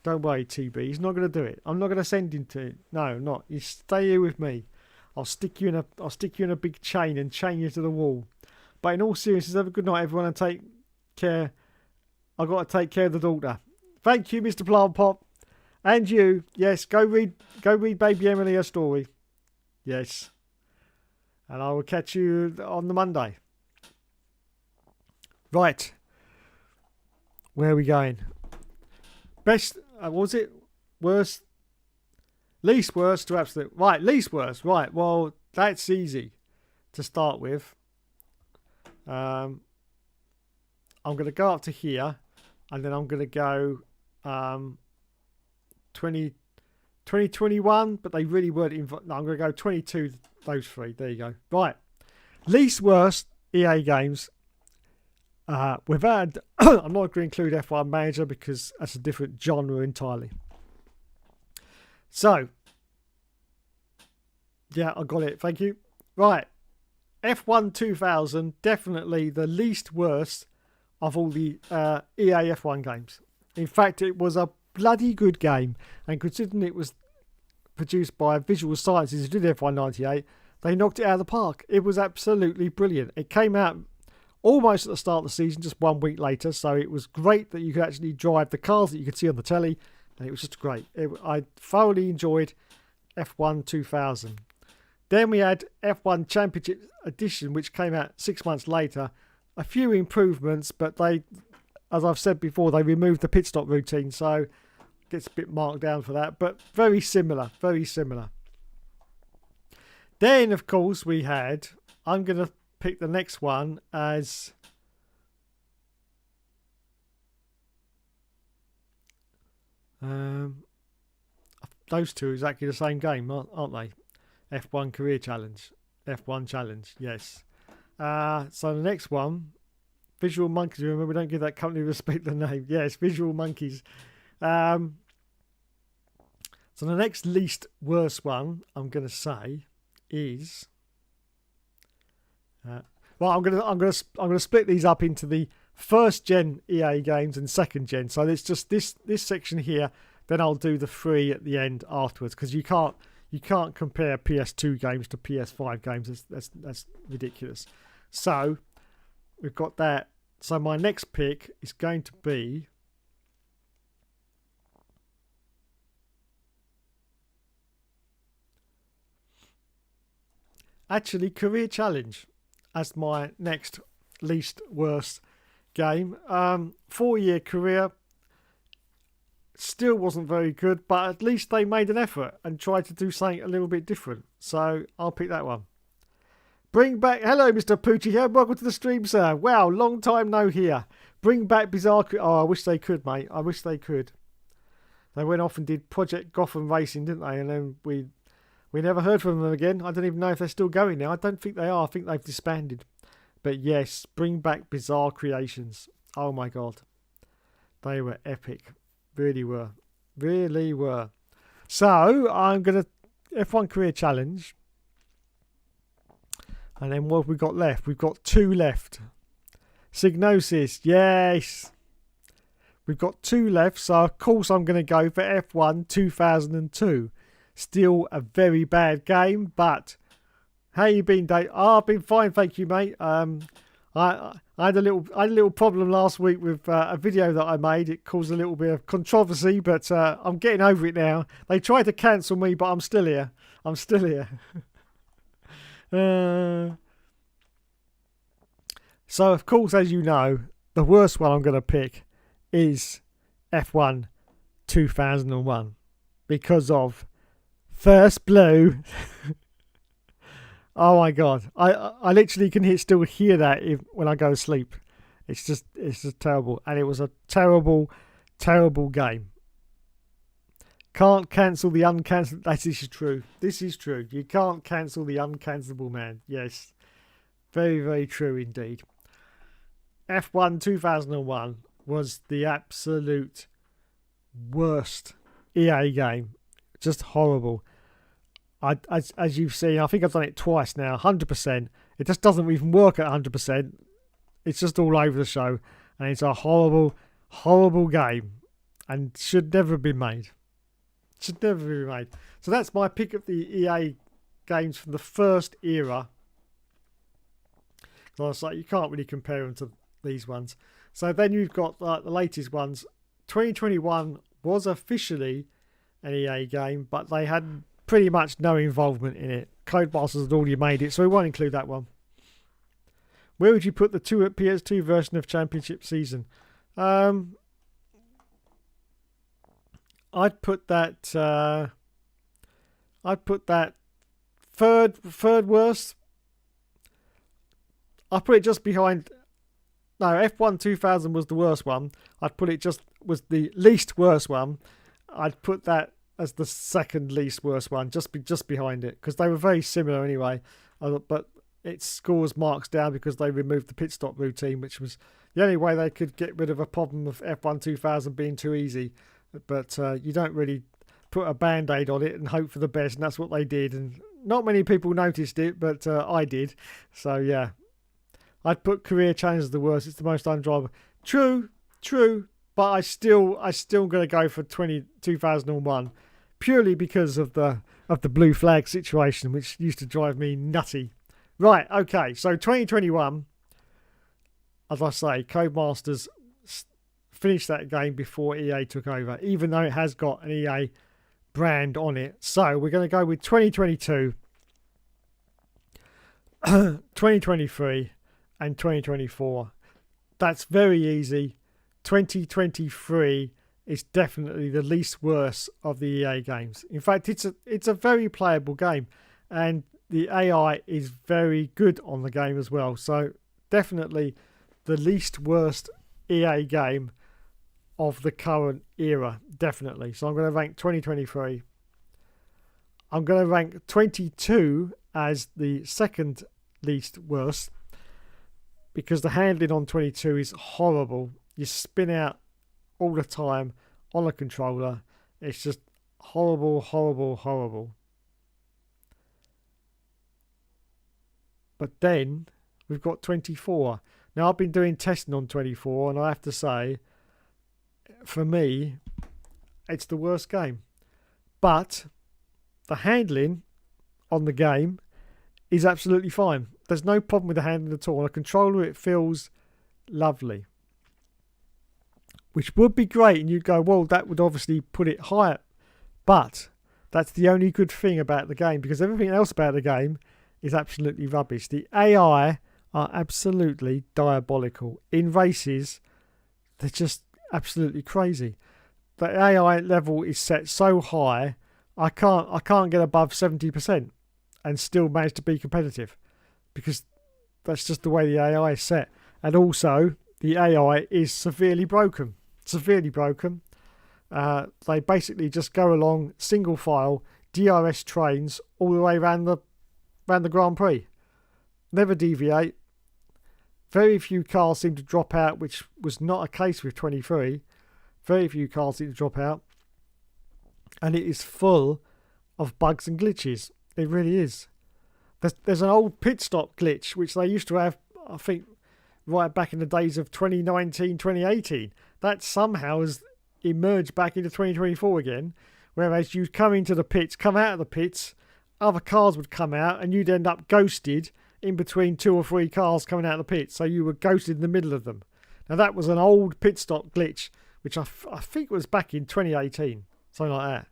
[SPEAKER 1] Don't worry, TB. He's not going to do it. I'm not going to send him to it. No, I'm not. You stay here with me. I'll stick you in a big chain and chain you to the wall. But in all seriousness, have a good night, everyone, and take care. I've got to take care of the daughter. Thank you, Mr. Plant Pop. And you. Yes, go read Baby Emily a story. Yes. And I will catch you on the Monday. Right. Where are we going? Best, what was it? Worst? Least worst to absolute. Right, least worst. Right, well, that's easy to start with. I'm going to go up to here, and then I'm going to go 2021, but they really weren't involved. No, I'm going to go 22, those three. There you go. Right. Least worst EA games. Without, I'm not going to include F1 Manager because that's a different genre entirely. So, yeah, I got it. Thank you. Right. F1 2000, definitely the least worst of all the EA F1 games. In fact, it was a bloody good game. And considering it was produced by Visual Sciences who did F1 98, they knocked it out of the park. It was absolutely brilliant. It came out almost at the start of the season, just 1 week later. So it was great that you could actually drive the cars that you could see on the telly. And it was just great. I thoroughly enjoyed F1 2000. Then we had F1 Championship Edition, which came out 6 months later. A few improvements, but they, as I've said before, they removed the pit stop routine, so it gets a bit marked down for that. But very similar, very similar. Then, of course, we had, I'm going to pick the next one as those two are exactly the same game, aren't they? F1 Career Challenge. F1 Challenge, yes. So the next one, Visual Monkeys. Remember, we don't give that company respect the name. Yes, Visual Monkeys. So the next least worst one I'm going to say is well, I'm going to split these up into the first gen EA games and second gen. So it's just this section here. Then I'll do the three at the end afterwards, because you can't compare PS2 games to PS5 games. That's ridiculous. So we've got that. So my next pick is going to be actually Career Challenge as my next least worst game. 4-year career. Still wasn't very good, but at least they made an effort and tried to do something a little bit different. So I'll pick that one. Bring back... Hello, Mr. Poochie here. Welcome to the stream, sir. Wow, long time no here. Bring back Bizarre... Oh, I wish they could, mate. I wish they could. They went off and did Project Gotham Racing, didn't they? And then we never heard from them again. I don't even know if they're still going now. I don't think they are. I think they've disbanded. But yes, bring back Bizarre Creations. Oh my god. They were epic. Really were. Really were. So, I'm going to F1 Career Challenge. And then what have we got left? We've got 2 left. Signosis. Yes. We've got 2 left. So, of course, I'm going to go for F1 2002. Still a very bad game, but how you been, Dave? Oh, I've been fine, thank you, mate. I had a little problem last week with a video that I made. It caused a little bit of controversy, but I'm getting over it now. They tried to cancel me, but I'm still here. I'm still here. So, of course, as you know, the worst one I'm going to pick is F1 2001 because of First Blue. Oh my god! I literally can still hear that when I go to sleep. It's just terrible, and it was a terrible game. Can't cancel the uncancelable. This is true. This is true. You can't cancel the uncancelable man. Yes, very true indeed. F1 2001 was the absolute worst EA game. Just horrible. As you've seen, I think I've done it twice now, 100%. It just doesn't even work at 100%. It's just all over the show. And it's a horrible game. And should never have been made. Should never be made. So that's my pick of the EA games from the first era. So I was like, you can't really compare them to these ones. So then you've got the latest ones. 2021 was officially an EA game, but they had pretty much no involvement in it. Codemasters had already made it, so we won't include that one. Where would you put the PS2 version of Championship Season? I'd put that. I'd put that third worst. I'd put it just behind. No, F1 2000 was the worst one. I'd put it was the least worst one. I'd put that as the second least worst one, just behind it, because they were very similar anyway. But it scores marks down because they removed the pit stop routine, which was the only way they could get rid of a problem of F1 2000 being too easy. But you don't really put a band-aid on it and hope for the best, and that's what they did. And not many people noticed it, but I did. So yeah, I'd put Career Challenge as the worst. It's the most undriveable. True, but I still going to go for 2001. Purely because of the blue flag situation, which used to drive me nutty. Right, okay, so 2021, as I say, Codemasters finished that game before EA took over, even though it has got an EA brand on it. So we're going to go with 2022, 2023, and 2024. That's very easy. 2023 is definitely the least worst of the EA games. In fact, it's a very playable game, and the AI is very good on the game as well. So definitely the least worst EA game of the current era, definitely. So I'm going to rank 2023. I'm going to rank 22 as the second least worst, because the handling on 22 is horrible. You spin out all the time on a controller. It's just horrible. But then we've got 24. Now, I've been doing testing on 24, and I have to say, for me, it's the worst game. But the handling on the game is absolutely fine. There's no problem with the handling at all. On a controller, it feels lovely, which would be great, and you'd go, well, that would obviously put it higher. But that's the only good thing about the game, because everything else about the game is absolutely rubbish. The AI are absolutely diabolical. In races, they're just absolutely crazy. The AI level is set so high, I can't get above 70% and still manage to be competitive, because that's just the way the AI is set. And also, the AI is severely broken. They basically just go along single file DRS trains all the way around the Grand Prix. Never deviate. Very few cars seem to drop out, which was not a case with 23. Very few cars seem to drop out. And it is full of bugs and glitches. It really is. There's an old pit stop glitch, which they used to have, I think, right back in the days of 2019, 2018. That somehow has emerged back into 2024 again. Whereas you come into the pits, come out of the pits, other cars would come out and you'd end up ghosted in between 2 or 3 cars coming out of the pits. So you were ghosted in the middle of them. Now that was an old pit stop glitch, which I think was back in 2018, something like that.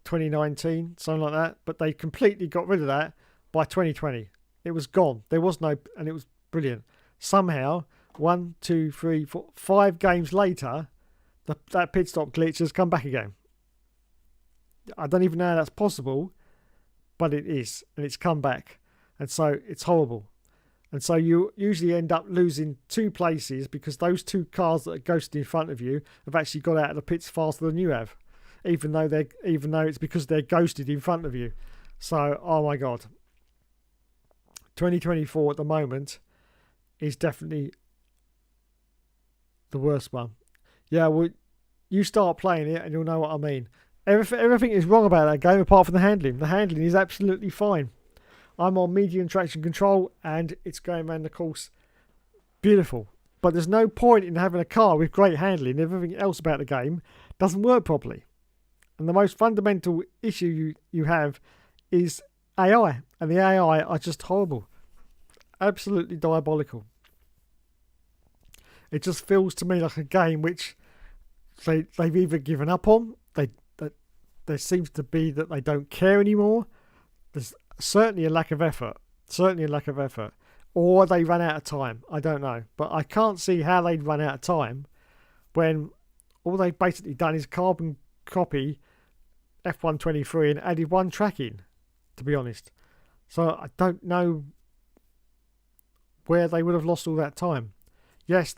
[SPEAKER 1] 2019, something like that. But they completely got rid of that by 2020. It was gone. There was no, and it was brilliant. Somehow, 1, 2, 3, 4, 5 games later, that pit stop glitch has come back again. I don't even know how that's possible, but it is, and it's come back. And so it's horrible. And so you usually end up losing 2 places because those 2 cars that are ghosted in front of you have actually got out of the pits faster than you have, even though it's because they're ghosted in front of you. So, oh my God, 2024 at the moment is definitely the worst one. Yeah, well, you start playing it and you'll know what I mean. Everything is wrong about that game apart from the handling. The handling is absolutely fine. I'm on medium traction control and it's going around the course beautiful. But there's no point in having a car with great handling. Everything else about the game doesn't work properly. And the most fundamental issue you have is AI. And the AI are just horrible. Absolutely diabolical. It just feels to me like a game which they've either given up on. There seems to be that they don't care anymore. There's certainly a lack of effort. Or they ran out of time. I don't know. But I can't see how they'd run out of time when all they've basically done is carbon copy F1 23 and added 1 track in, to be honest. So I don't know where they would have lost all that time. Yes,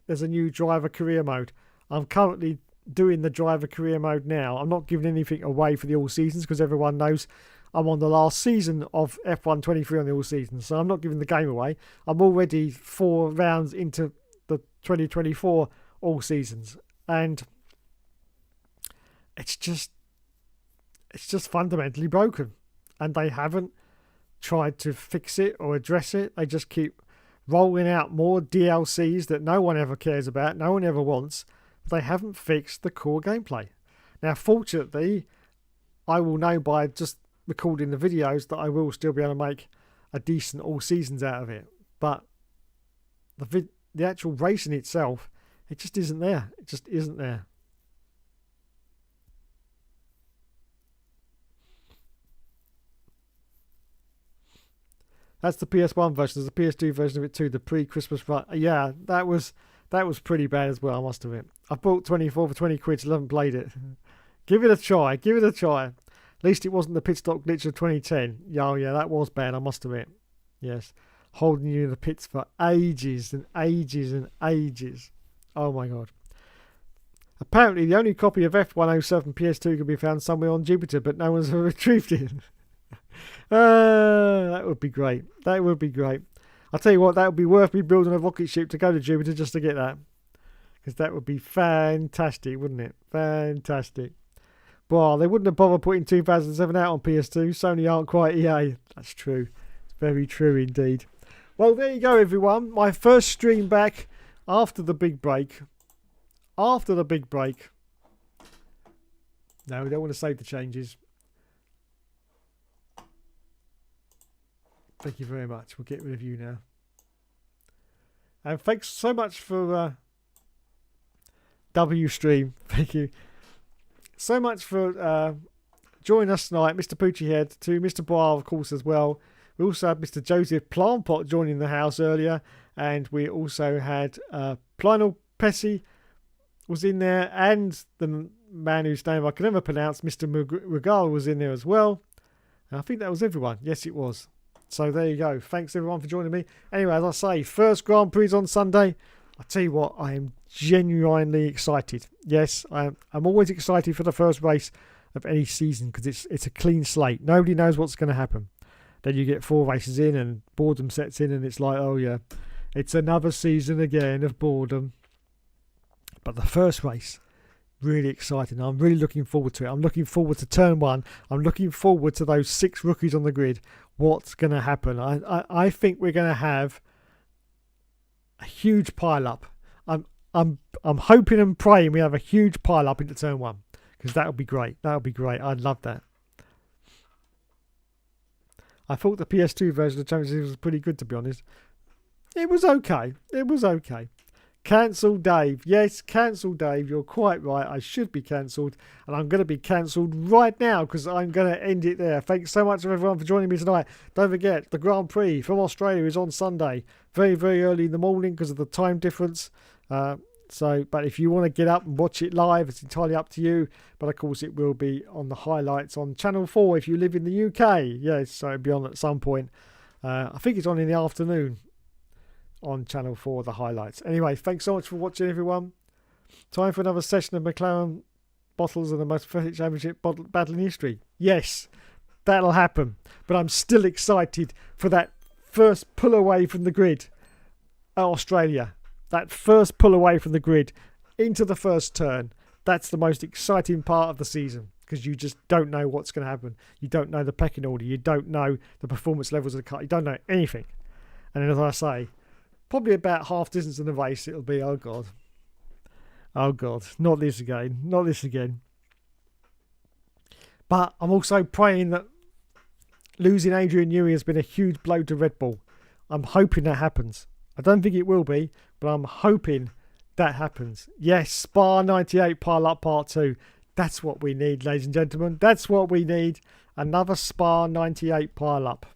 [SPEAKER 1] there's a new driver career mode. I'm currently doing the driver career mode now. I'm not giving anything away for the all seasons because everyone knows I'm on the last season of F1 23 on the all seasons, so I'm not giving the game away. I'm already 4 rounds into the 2024 all seasons, and it's just fundamentally broken, and they haven't tried to fix it or address it. They just keep rolling out more DLCs that no one ever cares about, no one ever wants. They haven't fixed the core gameplay. Now, fortunately, I will know by just recording the videos that I will still be able to make a decent all seasons out of it. But the actual racing itself, it just isn't there. It just isn't there. That's the PS1 version. There's a PS2 version of it too, the pre-Christmas run. Yeah, that was pretty bad as well, I must admit. I bought 24 for 20 quid, still haven't played it. Give it a try. At least it wasn't the pit stop glitch of 2010. Oh yeah, that was bad, I must admit. Yes. Holding you in the pits for ages and ages and ages. Oh my God. Apparently the only copy of F107 PS2 can be found somewhere on Jupiter, but no one's ever retrieved it. That would be great. I'll tell you what, that would be worth me building a rocket ship to go to Jupiter just to get that. Because that would be fantastic, wouldn't it? Fantastic. Well, they wouldn't have bothered putting 2007 out on PS2. Sony aren't quite EA. That's true. It's very true indeed. Well, there you go, everyone. My first stream back after the big break. No, we don't want to save the changes. Thank you very much. We'll get rid of you now. And thanks so much for WStream. Thank you so much for joining us tonight, Mr. Poochiehead, to Mr. Boyle, of course, as well. We also had Mr. Joseph Planpot joining the house earlier, and we also had Plynal Pessy was in there, and the man whose name I can never pronounce, Mr. Regal, was in there as well. And I think that was everyone. Yes, it was. So there you go. Thanks everyone for joining me. Anyway, as I say, first Grand Prix on Sunday. I tell you what, I am genuinely excited. Yes, I'm always excited for the first race of any season because it's a clean slate. Nobody knows what's going to happen. Then you get 4 races in and boredom sets in, and it's like, oh yeah, it's another season again of boredom. But the first race, really exciting. I'm really looking forward to it. I'm looking forward to turn 1. I'm looking forward to those 6 rookies on the grid. What's going to happen? I think we're going to have a huge pile up. I'm hoping and praying we have a huge pile up into turn 1, because that would be great. That would be great. I'd love that. I thought the PS2 version of Champions League was pretty good, to be honest. It was okay. It was okay. Cancel Dave. Yes, cancel Dave. You're quite right. I should be cancelled. And I'm going to be cancelled right now, because I'm going to end it there. Thanks so much everyone for joining me tonight. Don't forget, the Grand Prix from Australia is on Sunday. Very, very early in the morning because of the time difference. But if you want to get up and watch it live, it's entirely up to you. But of course, it will be on the highlights on Channel 4 if you live in the UK. Yes, so it'll be on at some point. I think it's on in the afternoon on Channel 4, the highlights. Anyway, thanks so much for watching, everyone. Time for another session of McLaren bottles and the most pathetic championship battle in history. Yes, that'll happen. But I'm still excited for that first pull away from the grid at Australia. That first pull away from the grid into the first turn. That's the most exciting part of the season, because you just don't know what's going to happen. You don't know the pecking order. You don't know the performance levels of the car. You don't know anything. And then, as I say, probably about half distance in the race, it'll be, oh God. Oh God, not this again. Not this again. But I'm also praying that losing Adrian Newey has been a huge blow to Red Bull. I'm hoping that happens. I don't think it will be, but I'm hoping that happens. Yes, Spa 98 pile up part 2. That's what we need, ladies and gentlemen. That's what we need. Another Spa 98 pile up.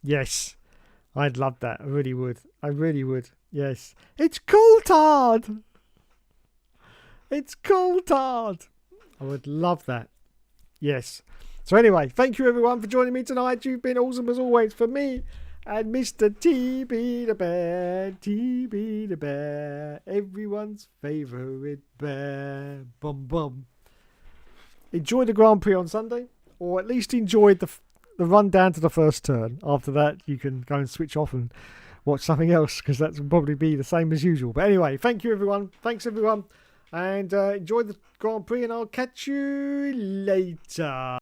[SPEAKER 1] Yes, I'd love that. I really would. I really would. Yes. It's Coulthard. It's Coulthard. I would love that. Yes. So anyway, thank you everyone for joining me tonight. You've been awesome as always for me. And Mr. TB the bear, everyone's favourite bear. Bum bum. Enjoy the Grand Prix on Sunday, or at least enjoy the run down to the first turn. After that, you can go and switch off and watch something else, because that will probably be the same as usual. But anyway, thank you everyone. Thanks everyone. And enjoy the Grand Prix, and I'll catch you later.